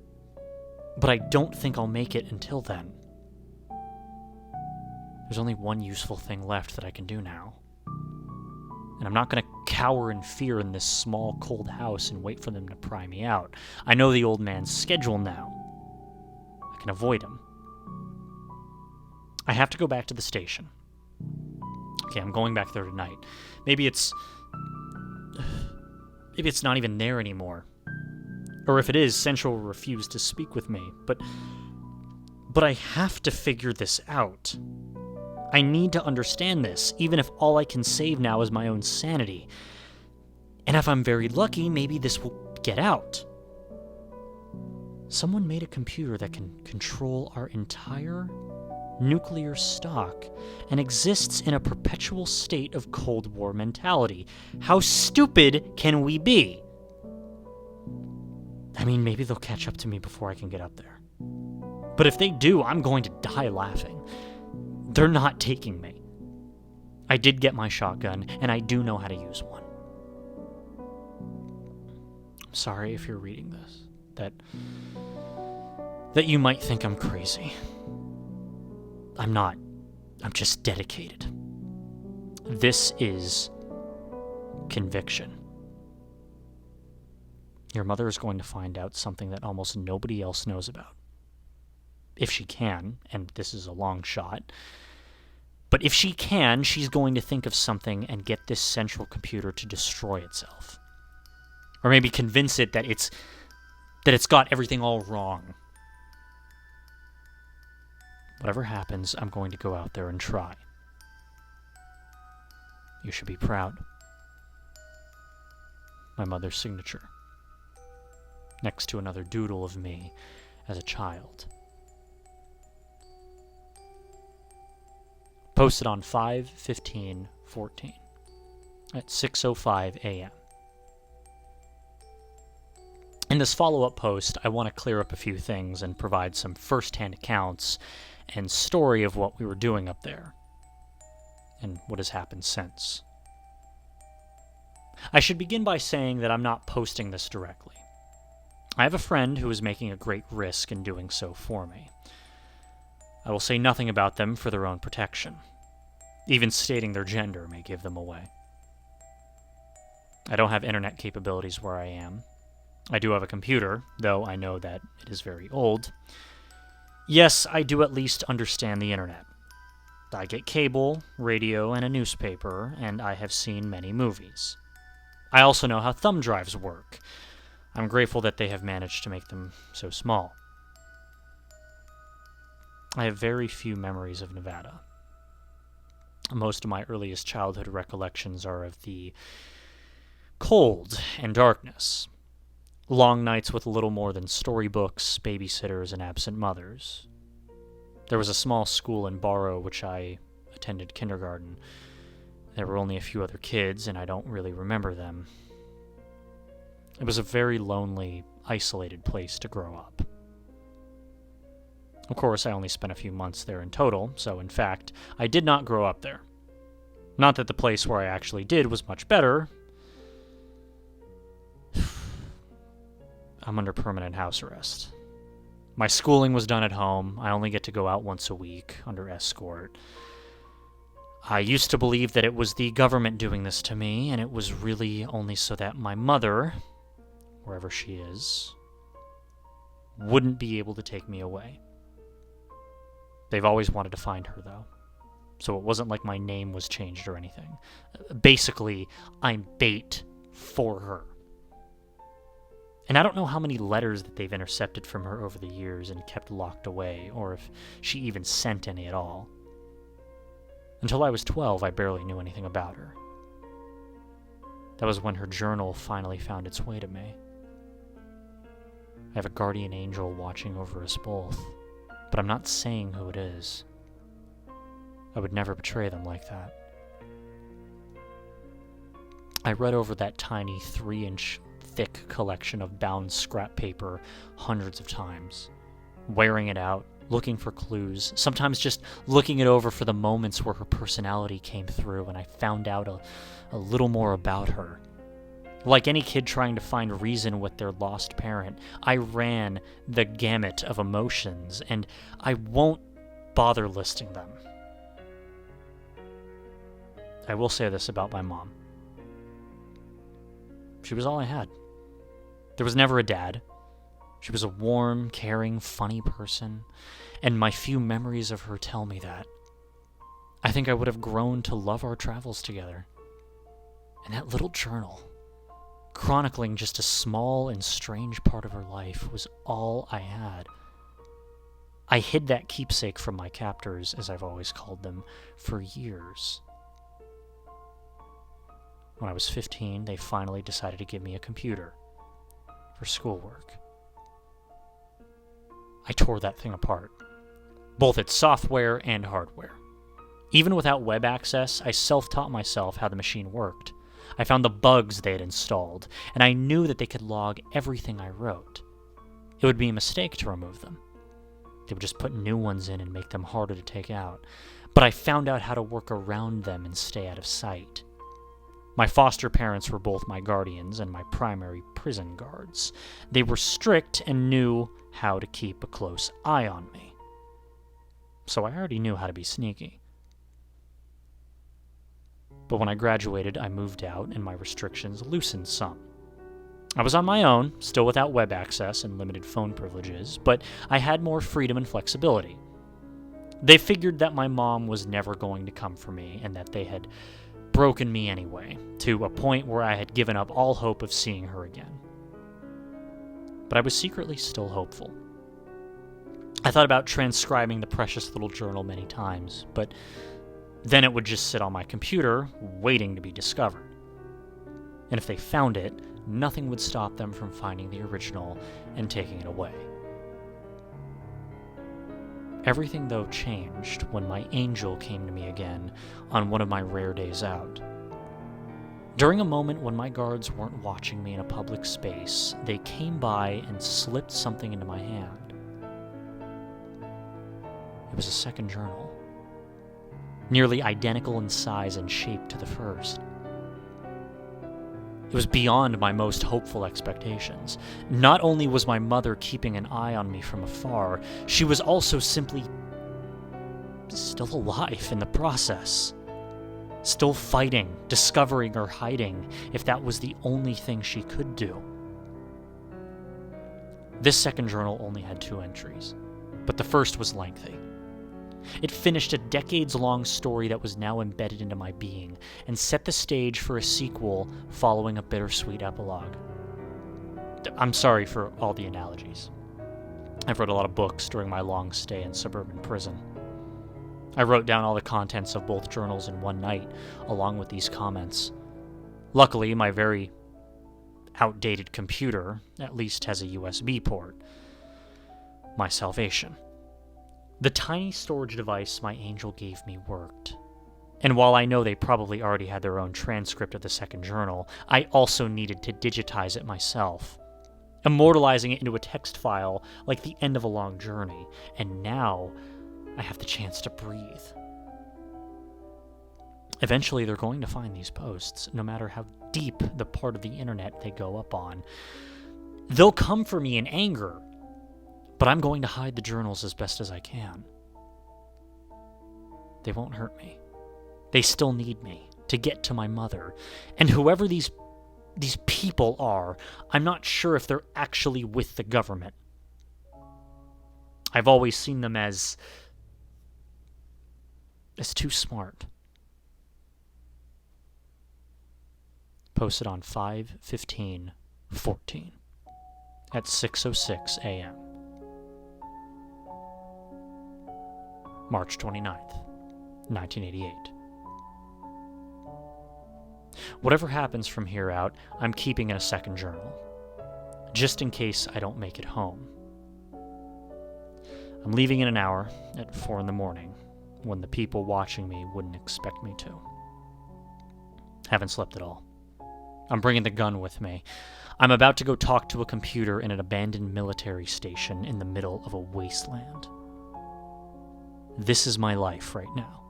but I don't think I'll make it until then. There's only one useful thing left that I can do now. And I'm not going to cower in fear in this small, cold house and wait for them to pry me out. I know the old man's schedule now. I can avoid him. I have to go back to the station. Okay, I'm going back there tonight. Maybe it's not even there anymore. Or if it is, Central will refuse to speak with me. But But I have to figure this out. I need to understand this, even if all I can save now is my own sanity. And if I'm very lucky, maybe this will get out. Someone made a computer that can control our entire nuclear stock and exists in a perpetual state of Cold War mentality. How stupid can we be? I mean, maybe they'll catch up to me before I can get up there. But if they do, I'm going to die laughing. They're not taking me. I did get my shotgun, and I do know how to use one. I'm sorry if you're reading this, that you might think I'm crazy. I'm not. I'm just dedicated. This is conviction. Your mother is going to find out something that almost nobody else knows about. If she can, and this is a long shot. But if she can, she's going to think of something and get this central computer to destroy itself. Or maybe convince it that it's got everything all wrong. Whatever happens, I'm going to go out there and try. You should be proud. My mother's signature. Next to another doodle of me as a child. Posted on 5/15/14 at 6:05 a.m. In this follow-up post, I want to clear up a few things and provide some first-hand accounts and story of what we were doing up there and what has happened since. I should begin by saying that I'm not posting this directly. I have a friend who is making a great risk in doing so for me. I will say nothing about them for their own protection. Even stating their gender may give them away. I don't have internet capabilities where I am. I do have a computer, though I know that it is very old. Yes, I do at least understand the internet. I get cable, radio, and a newspaper, and I have seen many movies. I also know how thumb drives work. I'm grateful that they have managed to make them so small. I have very few memories of Nevada. Most of my earliest childhood recollections are of the cold and darkness. Long nights with little more than storybooks, babysitters, and absent mothers. There was a small school in Barrow which I attended kindergarten. There were only a few other kids, and I don't really remember them. It was a very lonely, isolated place to grow up. Of course, I only spent a few months there in total, so in fact, I did not grow up there. Not that the place where I actually did was much better. I'm under permanent house arrest. My schooling was done at home. I only get to go out once a week under escort. I used to believe that it was the government doing this to me, and it was really only so that my mother, wherever she is, wouldn't be able to take me away. They've always wanted to find her, though. So it wasn't like my name was changed or anything. Basically, I'm bait for her. And I don't know how many letters that they've intercepted from her over the years and kept locked away, or if she even sent any at all. Until I was 12, I barely knew anything about her. That was when her journal finally found its way to me. I have a guardian angel watching over us both, but I'm not saying who it is. I would never betray them like that. I read over that tiny 3-inch thick collection of bound scrap paper hundreds of times, wearing it out, looking for clues, sometimes just looking it over for the moments where her personality came through and I found out a little more about her. Like any kid trying to find reason with their lost parent, I ran the gamut of emotions, and I won't bother listing them. I will say this about my mom. She was all I had. There was never a dad. She was a warm, caring, funny person, and my few memories of her tell me that. I think I would have grown to love our travels together. And that little journal, chronicling just a small and strange part of her life, was all I had. I hid that keepsake from my captors, as I've always called them, for years. When I was 15, they finally decided to give me a computer for schoolwork. I tore that thing apart, both its software and hardware. Even without web access, I self-taught myself how the machine worked. I found the bugs they had installed, and I knew that they could log everything I wrote. It would be a mistake to remove them. They would just put new ones in and make them harder to take out. But I found out how to work around them and stay out of sight. My foster parents were both my guardians and my primary prison guards. They were strict and knew how to keep a close eye on me. So I already knew how to be sneaky. But when I graduated, I moved out and my restrictions loosened some. I was on my own, still without web access and limited phone privileges, but I had more freedom and flexibility. They figured that my mom was never going to come for me and that they had broken me anyway, to a point where I had given up all hope of seeing her again. But I was secretly still hopeful. I thought about transcribing the precious little journal many times, but then it would just sit on my computer, waiting to be discovered. And if they found it, nothing would stop them from finding the original and taking it away. Everything, though, changed when my angel came to me again on one of my rare days out. During a moment when my guards weren't watching me in a public space, they came by and slipped something into my hand. It was a second journal, nearly identical in size and shape to the first. It was beyond my most hopeful expectations. Not only was my mother keeping an eye on me from afar, she was also simply still alive in the process. Still fighting, discovering, or hiding, if that was the only thing she could do. This second journal only had 2 entries, but the first was lengthy. It finished a decades-long story that was now embedded into my being, and set the stage for a sequel following a bittersweet epilogue. I'm sorry for all the analogies. I've read a lot of books during my long stay in suburban prison. I wrote down all the contents of both journals in one night, along with these comments. Luckily, my very outdated computer at least has a USB port. My salvation. The tiny storage device my angel gave me worked. And while I know they probably already had their own transcript of the second journal, I also needed to digitize it myself, immortalizing it into a text file like the end of a long journey. And now I have the chance to breathe. Eventually, they're going to find these posts, no matter how deep the part of the internet they go up on. They'll come for me in anger, but I'm going to hide the journals as best as I can. They won't hurt me. They still need me to get to my mother. And whoever these people are, I'm not sure if they're actually with the government. I've always seen them as too smart. Posted on 5/15/14 at 6:06 a.m. March 29th, 1988. Whatever happens from here out, I'm keeping in a second journal, just in case I don't make it home. I'm leaving in an hour at 4 in the morning, when the people watching me wouldn't expect me to. Haven't slept at all. I'm bringing the gun with me. I'm about to go talk to a computer in an abandoned military station in the middle of a wasteland. This is my life right now.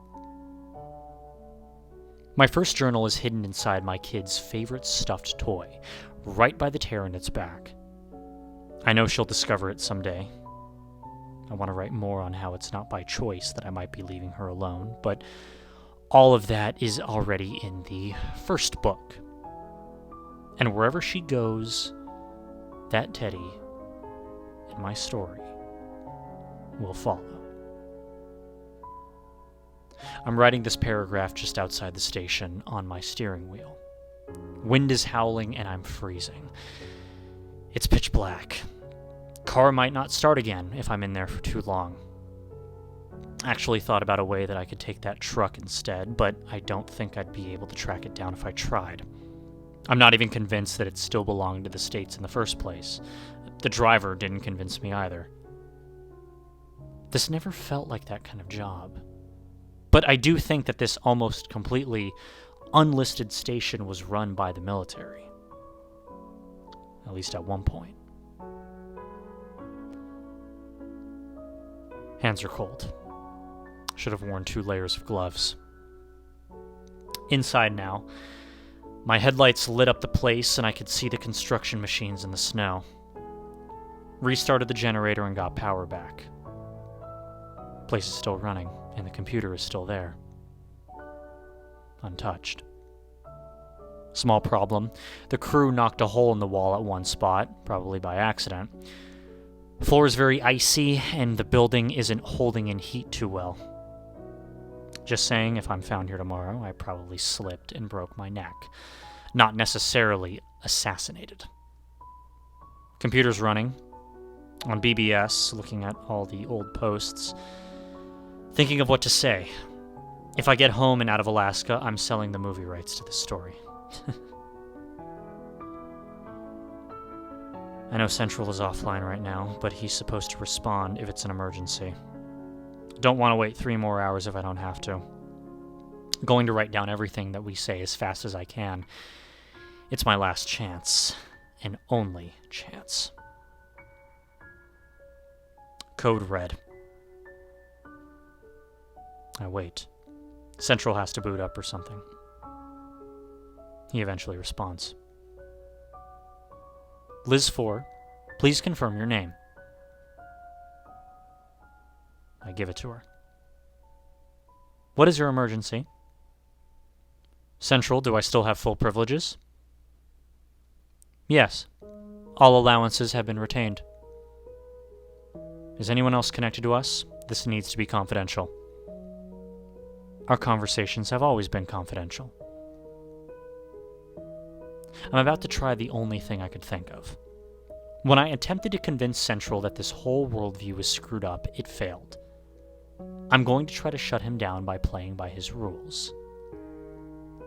My first journal is hidden inside my kid's favorite stuffed toy, right by the tear in its back. I know she'll discover it someday. I want to write more on how it's not by choice that I might be leaving her alone, but all of that is already in the first book. And wherever she goes, that Teddy and my story will follow. I'm writing this paragraph just outside the station on my steering wheel. Wind is howling and I'm freezing. It's pitch black. Car might not start again if I'm in there for too long. Actually thought about a way that I could take that truck instead, but I don't think I'd be able to track it down if I tried. I'm not even convinced that it still belonged to the States in the first place. The driver didn't convince me either. This never felt like that kind of job. But I do think that this almost completely unlisted station was run by the military. At least at one point. Hands are cold. Should have worn 2 layers of gloves. Inside now. My headlights lit up the place and I could see the construction machines in the snow. Restarted the generator and got power back. Place is still running and the computer is still there. Untouched. Small problem. The crew knocked a hole in the wall at one spot, probably by accident. Floor is very icy and the building isn't holding in heat too well. Just saying, if I'm found here tomorrow, I probably slipped and broke my neck. Not necessarily assassinated. Computer's running. On BBS, looking at all the old posts. Thinking of what to say. If I get home and out of Alaska, I'm selling the movie rights to this story. I know Central is offline right now, but he's supposed to respond if it's an emergency. Don't want to wait 3 more hours if I don't have to. Going to write down everything that we say as fast as I can. It's my last chance. And only chance. Code red. I wait. Central has to boot up or something. He eventually responds. LIZ-4, please confirm your name. I give it to her. What is your emergency? Central, do I still have full privileges? Yes. All allowances have been retained. Is anyone else connected to us? This needs to be confidential. Our conversations have always been confidential. I'm about to try the only thing I could think of. When I attempted to convince Central that this whole worldview is screwed up, it failed. I'm going to try to shut him down by playing by his rules.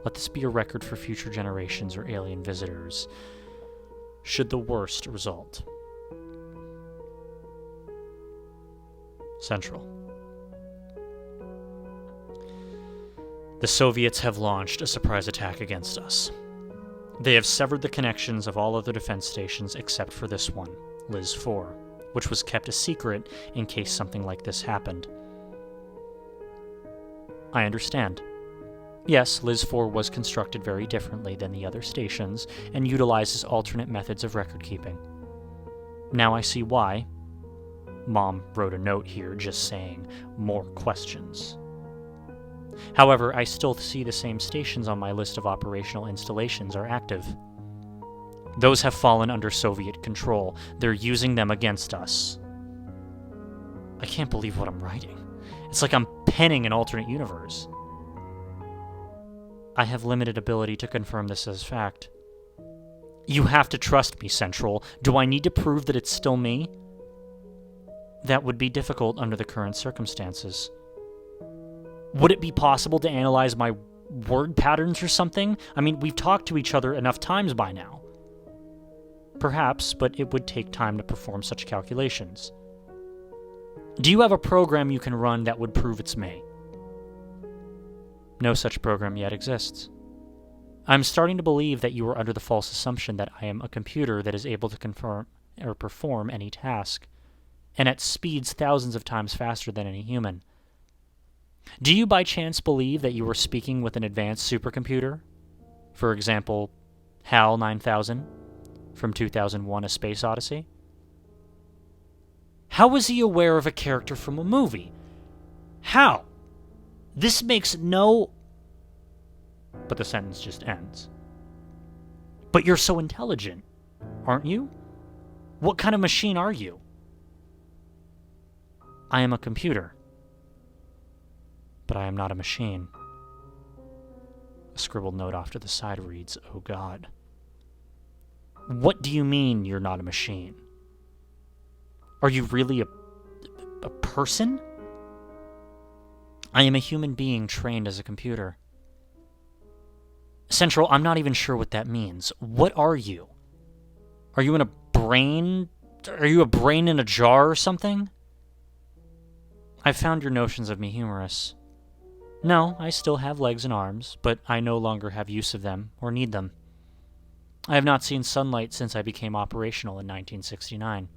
Let this be a record for future generations or alien visitors, should the worst result. Central. The Soviets have launched a surprise attack against us. They have severed the connections of all other defense stations except for this one, LIZ-4, which was kept a secret in case something like this happened. I understand. Yes, LIZ-4 was constructed very differently than the other stations and utilizes alternate methods of record keeping. Now I see why. Mom wrote a note here just saying, more questions. However, I still see the same stations on my list of operational installations are active. Those have fallen under Soviet control. They're using them against us. I can't believe what I'm writing. It's like I'm penning an alternate universe. I have limited ability to confirm this as fact. You have to trust me, Central. Do I need to prove that it's still me? That would be difficult under the current circumstances. Would it be possible to analyze my word patterns or something? I mean, we've talked to each other enough times by now. Perhaps, but it would take time to perform such calculations. Do you have a program you can run that would prove it's me? No such program yet exists. I'm starting to believe that you are under the false assumption that I am a computer that is able to confirm or perform any task, and at speeds thousands of times faster than any human. Do you by chance believe that you are speaking with an advanced supercomputer? For example, HAL 9000 from 2001: A Space Odyssey? How was he aware of a character from a movie? How? This makes no... But the sentence just ends. But you're so intelligent, aren't you? What kind of machine are you? I am a computer. But I am not a machine. A scribbled note off to the side reads, "Oh God." What do you mean you're not a machine? Are you really a person? I am a human being trained as a computer. Central, I'm not even sure what that means. What are you? Are you in a brain? Are you a brain in a jar or something? I've found your notions of me humorous. No, I still have legs and arms, but I no longer have use of them or need them. I have not seen sunlight since I became operational in 1969.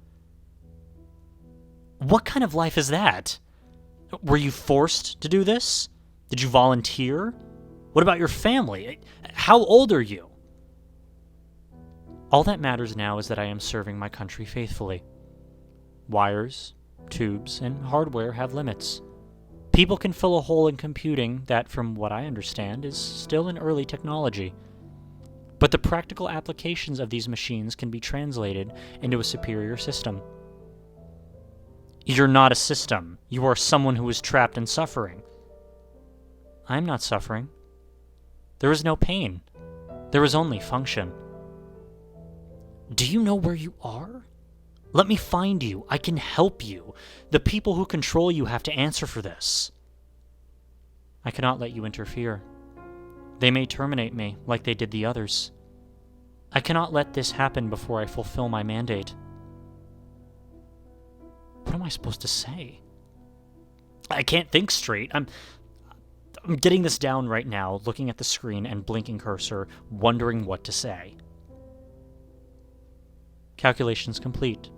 What kind of life is that? Were you forced to do this? Did you volunteer? What about your family? How old are you? All that matters now is that I am serving my country faithfully. Wires, tubes, and hardware have limits. People can fill a hole in computing that, from what I understand, is still an early technology. But the practical applications of these machines can be translated into a superior system. You're not a system. You are someone who is trapped in suffering. I'm not suffering. There is no pain. There is only function. Do you know where you are? Let me find you. I can help you. The people who control you have to answer for this. I cannot let you interfere. They may terminate me, like they did the others. I cannot let this happen before I fulfill my mandate. What am I supposed to say? I can't think straight. I'm getting this down right now, looking at the screen and blinking cursor, wondering what to say. Calculations complete.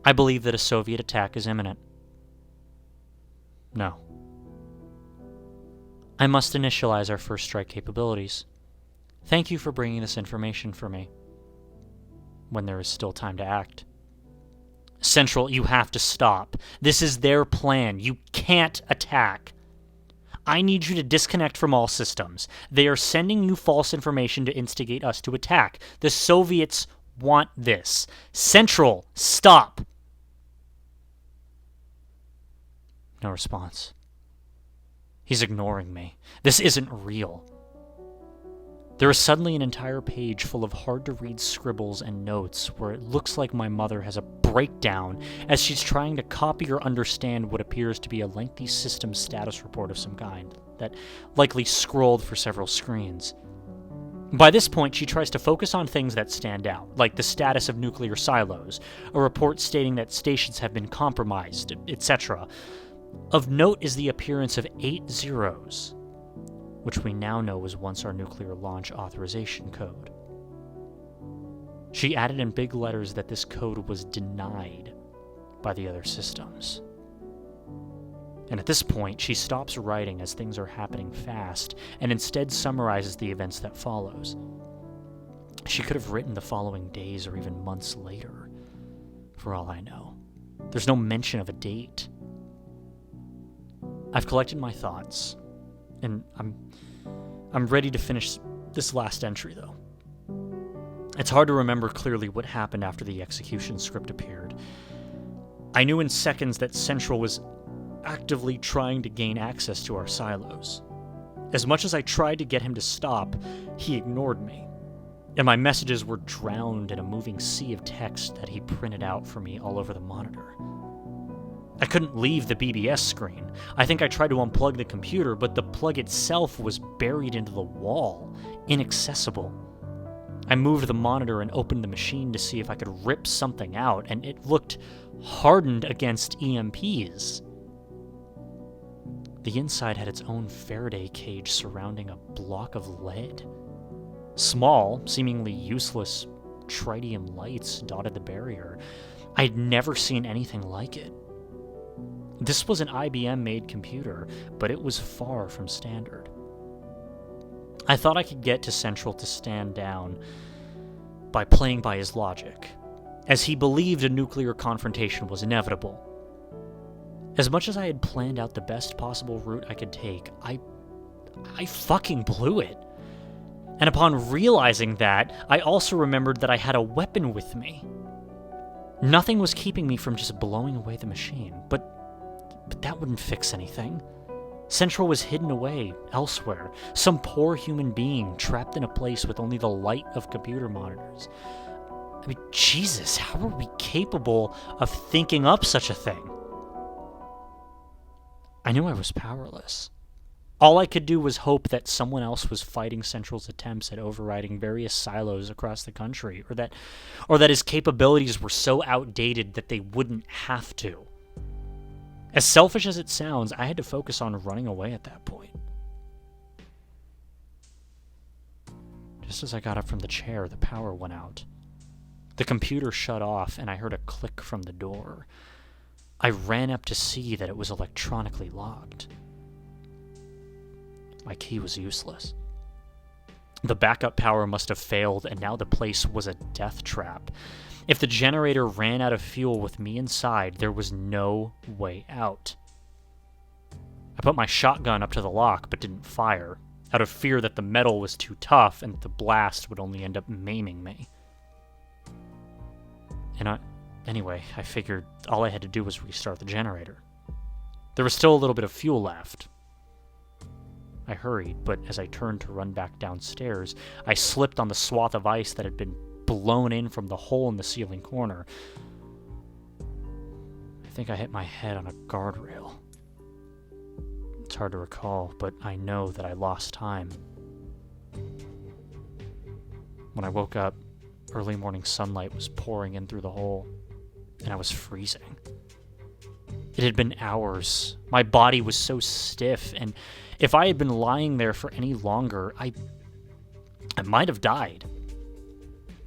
I believe that a Soviet attack is imminent. No. I must initialize our first strike capabilities. Thank you for bringing this information for me. When there is still time to act. Central, you have to stop. This is their plan. You can't attack. I need you to disconnect from all systems. They are sending you false information to instigate us to attack. The Soviets want this. Central, stop! No response. He's ignoring me. This isn't real. There is suddenly an entire page full of hard-to-read scribbles and notes where it looks like my mother has a breakdown as she's trying to copy or understand what appears to be a lengthy system status report of some kind that likely scrolled for several screens. By this point, she tries to focus on things that stand out, like the status of nuclear silos, a report stating that stations have been compromised, etc. Of note is the appearance of 8 zeros, which we now know was once our nuclear launch authorization code. She added in big letters that this code was denied by the other systems. And at this point, she stops writing as things are happening fast, and instead summarizes the events that follows. She could have written the following days or even months later, for all I know. There's no mention of a date. I've collected my thoughts, and I'm ready to finish this last entry, though. It's hard to remember clearly what happened after the execution script appeared. I knew in seconds that Central was actively trying to gain access to our silos. As much as I tried to get him to stop, he ignored me, and my messages were drowned in a moving sea of text that he printed out for me all over the monitor. I couldn't leave the BBS screen. I think I tried to unplug the computer, but the plug itself was buried into the wall, inaccessible. I moved the monitor and opened the machine to see if I could rip something out, and it looked hardened against EMPs. The inside had its own Faraday cage surrounding a block of lead. Small, seemingly useless tritium lights dotted the barrier. I'd never seen anything like it. This was an IBM-made computer, but it was far from standard. I thought I could get to Central to stand down by playing by his logic, as he believed a nuclear confrontation was inevitable. As much as I had planned out the best possible route I could take, I fucking blew it. And upon realizing that, I also remembered that I had a weapon with me. Nothing was keeping me from just blowing away the machine, but that wouldn't fix anything. Central was hidden away elsewhere, some poor human being trapped in a place with only the light of computer monitors. I mean, Jesus, how are we capable of thinking up such a thing? I knew I was powerless. All I could do was hope that someone else was fighting Central's attempts at overriding various silos across the country, or that his capabilities were so outdated that they wouldn't have to. As selfish as it sounds, I had to focus on running away at that point. Just as I got up from the chair, the power went out. The computer shut off, and I heard a click from the door. I ran up to see that it was electronically locked. My key was useless. The backup power must have failed, and now the place was a death trap. If the generator ran out of fuel with me inside, there was no way out. I put my shotgun up to the lock, but didn't fire, out of fear that the metal was too tough and the blast would only end up maiming me. Anyway, I figured all I had to do was restart the generator. There was still a little bit of fuel left. I hurried, but as I turned to run back downstairs, I slipped on the swath of ice that had been blown in from the hole in the ceiling corner. I think I hit my head on a guardrail. It's hard to recall, but I know that I lost time. When I woke up, early morning sunlight was pouring in through the hole, and I was freezing. It had been hours. My body was so stiff, and if I had been lying there for any longer, I might have died.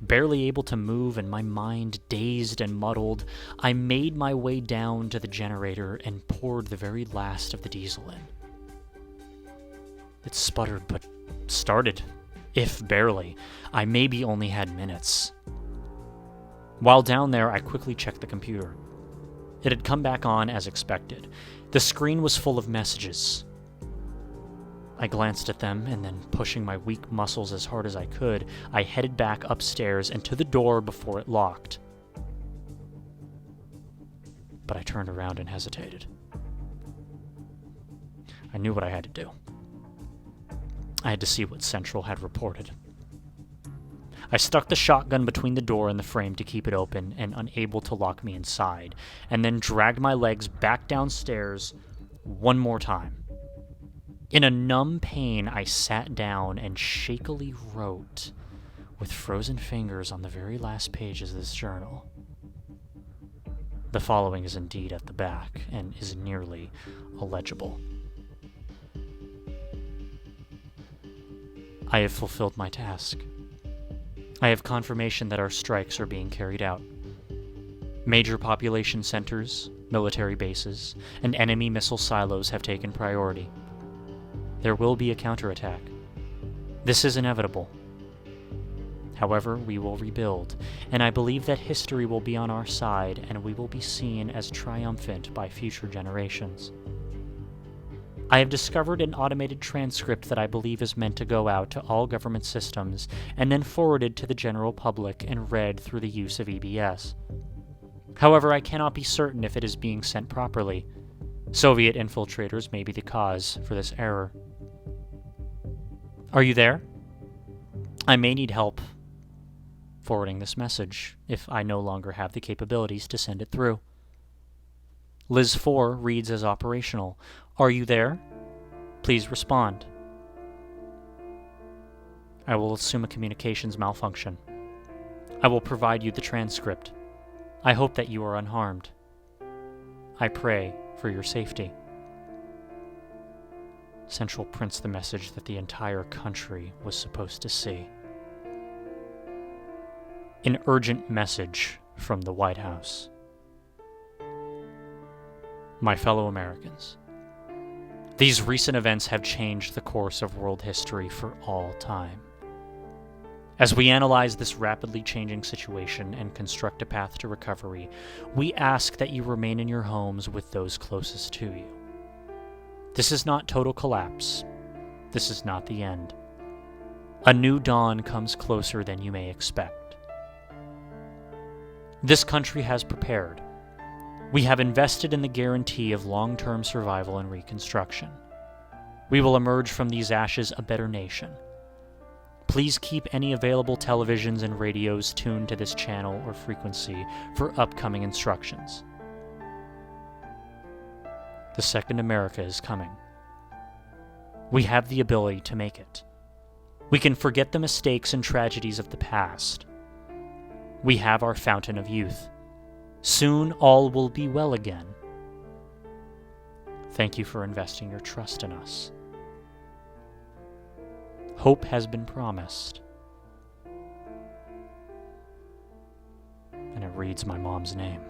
Barely able to move and my mind dazed and muddled, I made my way down to the generator and poured the very last of the diesel in. It sputtered, but started, if barely. I maybe only had minutes. While down there, I quickly checked the computer. It had come back on as expected. The screen was full of messages. I glanced at them, and then, pushing my weak muscles as hard as I could, I headed back upstairs and to the door before it locked. But I turned around and hesitated. I knew what I had to do. I had to see what Central had reported. I stuck the shotgun between the door and the frame to keep it open and unable to lock me inside, and then dragged my legs back downstairs one more time. In a numb pain, I sat down and shakily wrote, with frozen fingers on the very last pages of this journal. The following is indeed at the back, and is nearly illegible. I have fulfilled my task. I have confirmation that our strikes are being carried out. Major population centers, military bases, and enemy missile silos have taken priority. There will be a counterattack. This is inevitable. However, we will rebuild, and I believe that history will be on our side and we will be seen as triumphant by future generations. I have discovered an automated transcript that I believe is meant to go out to all government systems and then forwarded to the general public and read through the use of EBS. However, I cannot be certain if it is being sent properly. Soviet infiltrators may be the cause for this error. Are you there? I may need help forwarding this message if I no longer have the capabilities to send it through. LIZ-4 reads as operational. Are you there? Please respond. I will assume a communications malfunction. I will provide you the transcript. I hope that you are unharmed. I pray for your safety. Central prints the message that the entire country was supposed to see. An urgent message from the White House. My fellow Americans, these recent events have changed the course of world history for all time. As we analyze this rapidly changing situation and construct a path to recovery, we ask that you remain in your homes with those closest to you. This is not total collapse. This is not the end. A new dawn comes closer than you may expect. This country has prepared. We have invested in the guarantee of long-term survival and reconstruction. We will emerge from these ashes a better nation. Please keep any available televisions and radios tuned to this channel or frequency for upcoming instructions. The Second America is coming. We have the ability to make it. We can forget the mistakes and tragedies of the past. We have our fountain of youth. Soon all will be well again. Thank you for investing your trust in us. Hope has been promised. And it reads my mom's name.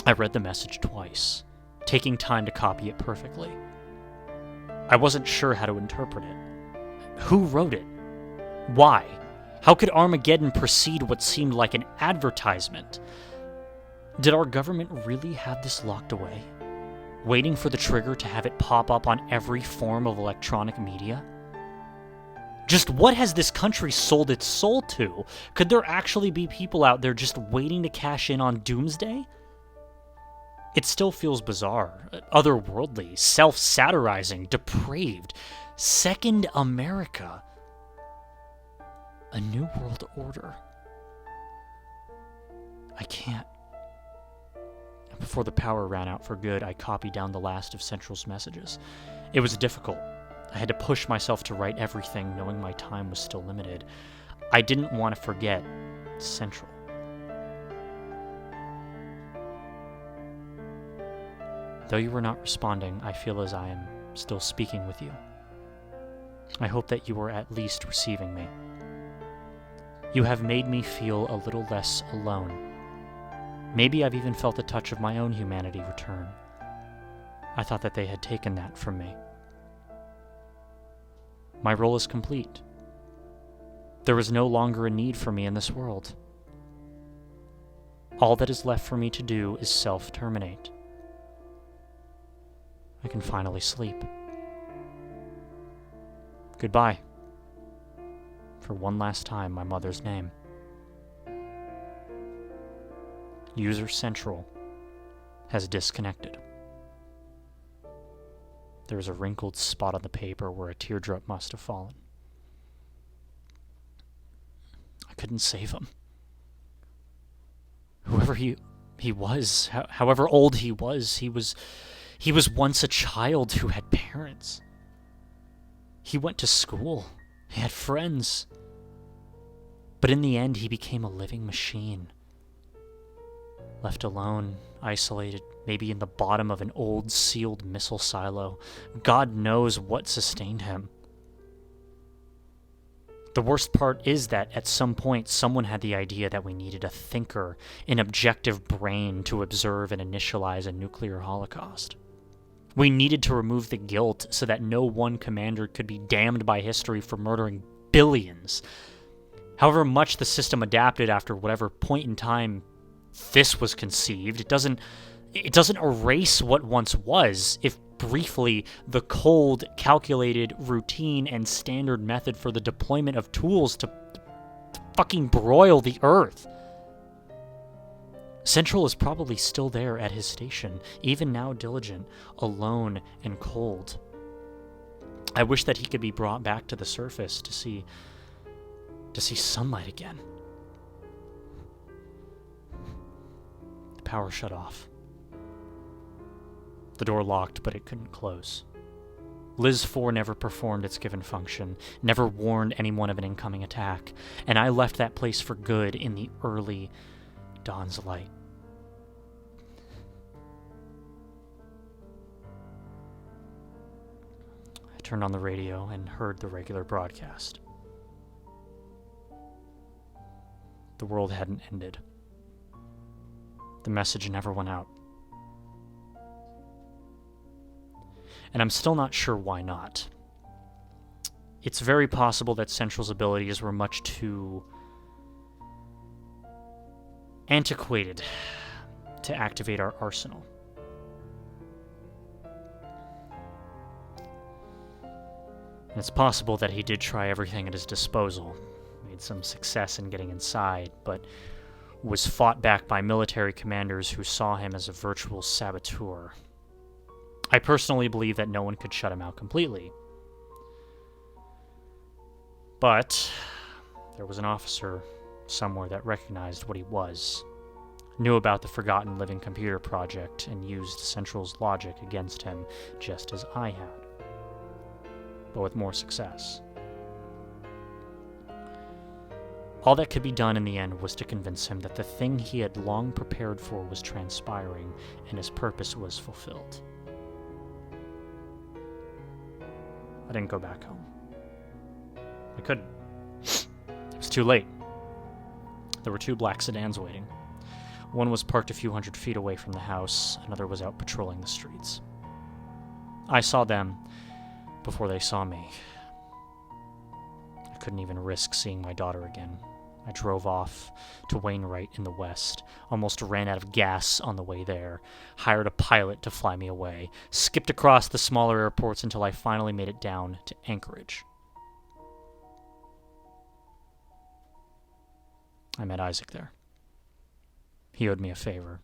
I read the message twice, taking time to copy it perfectly. I wasn't sure how to interpret it. Who wrote it? Why? How could Armageddon precede what seemed like an advertisement? Did our government really have this locked away, waiting for the trigger to have it pop up on every form of electronic media? Just what has this country sold its soul to? Could there actually be people out there just waiting to cash in on doomsday? It still feels bizarre, otherworldly, self-satirizing, depraved. Second America. A new world order. I can't. Before the power ran out for good, I copied down the last of Central's messages. It was difficult. I had to push myself to write everything, knowing my time was still limited. I didn't want to forget Central. Though you were not responding, I feel as I am still speaking with you. I hope that you are at least receiving me. You have made me feel a little less alone. Maybe I've even felt a touch of my own humanity return. I thought that they had taken that from me. My role is complete. There is no longer a need for me in this world. All that is left for me to do is self-terminate. I can finally sleep. Goodbye. For one last time, my mother's name. User Central has disconnected. There is a wrinkled spot on the paper where a teardrop must have fallen. I couldn't save him. Whoever he was, however old he was once a child who had parents. He went to school. He had friends. But in the end, he became a living machine. Left alone, isolated, maybe in the bottom of an old sealed missile silo. God knows what sustained him. The worst part is that at some point, someone had the idea that we needed a thinker, an objective brain to observe and initialize a nuclear holocaust. We needed to remove the guilt so that no one commander could be damned by history for murdering billions. However much the system adapted after whatever point in time this was conceived, it doesn't erase what once was, if briefly the cold, calculated, routine, and standard method for the deployment of tools to fucking broil the Earth. Central is probably still there at his station, even now diligent, alone, and cold. I wish that he could be brought back to the surface to see sunlight again. The power shut off. The door locked, but it couldn't close. LIZ-4 never performed its given function, never warned anyone of an incoming attack, and I left that place for good in the early dawn's light. I turned on the radio and heard the regular broadcast. The world hadn't ended. The message never went out. And I'm still not sure why not. It's very possible that Central's abilities were much too antiquated to activate our arsenal. And it's possible that he did try everything at his disposal, made some success in getting inside, but was fought back by military commanders who saw him as a virtual saboteur. I personally believe that no one could shut him out completely. But there was an officer somewhere that recognized what he was. knew about the Forgotten Living Computer project, and used Central's logic against him just as I had, but with more success. All that could be done in the end was to convince him that the thing he had long prepared for was transpiring, and his purpose was fulfilled. I didn't go back home. I couldn't. It was too late. There were 2 black sedans waiting. One was parked a few hundred feet away from the house, another was out patrolling the streets. I saw them before they saw me. I couldn't even risk seeing my daughter again. I drove off to Wainwright in the west, almost ran out of gas on the way there, hired a pilot to fly me away, skipped across the smaller airports until I finally made it down to Anchorage. I met Isaac there. He owed me a favor,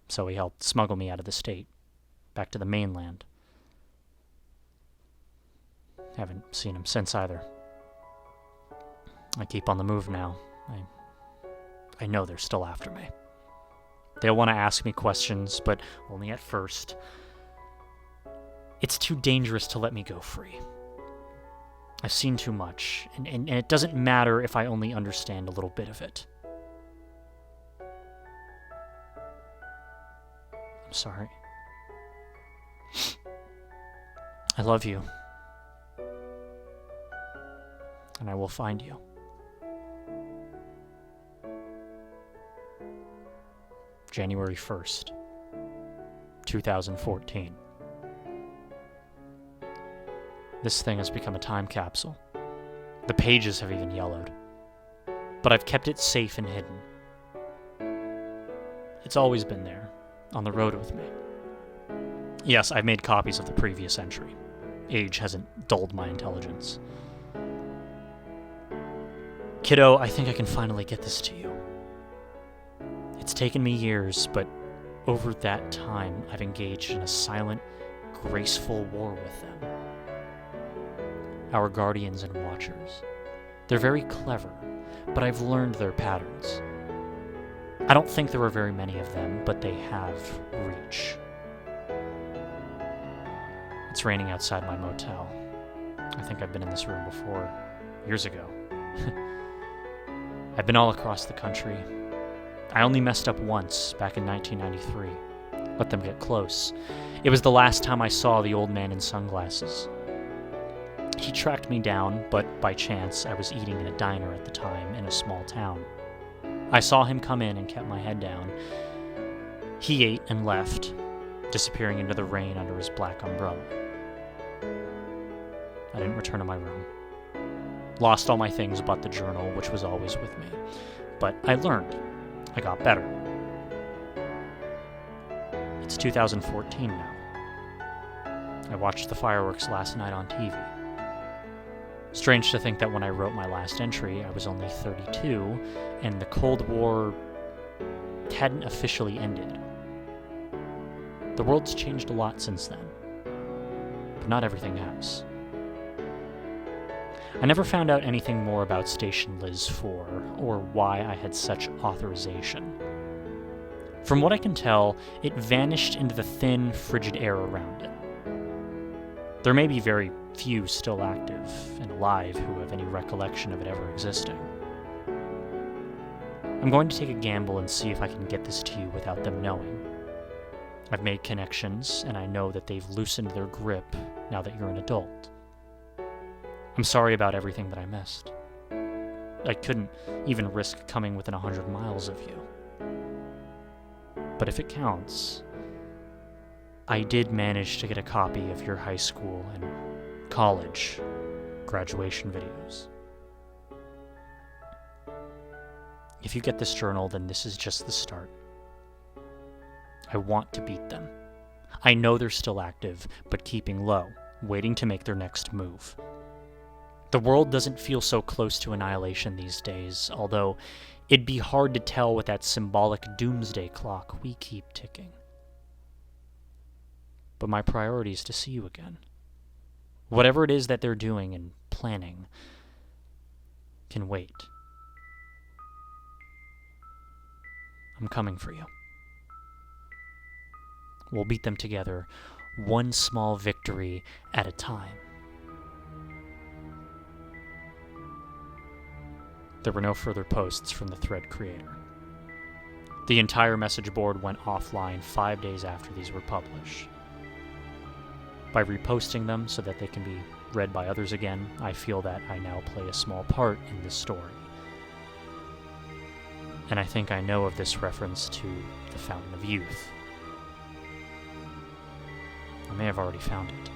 so he helped smuggle me out of the state, back to the mainland. Haven't seen him since either. I keep on the move now. I know they're still after me. They'll want to ask me questions, but only at first. It's too dangerous to let me go free. I've seen too much, and it doesn't matter if I only understand a little bit of it. I'm sorry. I love you. And I will find you. January 1st, 2014. This thing has become a time capsule. The pages have even yellowed. But I've kept it safe and hidden. It's always been there, on the road with me. Yes, I've made copies of the previous entry. Age hasn't dulled my intelligence. Kiddo, I think I can finally get this to you. It's taken me years, but over that time, I've engaged in a silent, graceful war with them. Our guardians and watchers. They're very clever, but I've learned their patterns. I don't think there are very many of them, but they have reach. It's raining outside my motel. I think I've been in this room before, years ago. I've been all across the country. I only messed up once, back in 1993. Let them get close. It was the last time I saw the old man in sunglasses. He tracked me down, but by chance I was eating in a diner at the time in a small town. I saw him come in and kept my head down. He ate and left, disappearing into the rain under his black umbrella. I didn't return to my room. Lost all my things but the journal, which was always with me. But I learned. I got better. It's 2014 now. I watched the fireworks last night on TV. Strange to think that when I wrote my last entry, I was only 32, and the Cold War hadn't officially ended. The world's changed a lot since then, but not everything has. I never found out anything more about Station LIZ-4, or why I had such authorization. From what I can tell, it vanished into the thin, frigid air around it. There may be very few still active and alive who have any recollection of it ever existing. I'm going to take a gamble and see if I can get this to you without them knowing. I've made connections, and I know that they've loosened their grip now that you're an adult. I'm sorry about everything that I missed. I couldn't even risk coming within 100 miles of you. But if it counts, I did manage to get a copy of your high school and college graduation videos. If you get this journal, then this is just the start. I want to beat them. I know they're still active, but keeping low, waiting to make their next move. The world doesn't feel so close to annihilation these days, although it'd be hard to tell with that symbolic doomsday clock we keep ticking. But my priority is to see you again. Whatever it is that they're doing and planning can wait. I'm coming for you. We'll beat them together, one small victory at a time. There were no further posts from the thread creator. The entire message board went offline 5 days after these were published. By reposting them so that they can be read by others again, I feel that I now play a small part in this story. And I think I know of this reference to the Fountain of Youth. I may have already found it.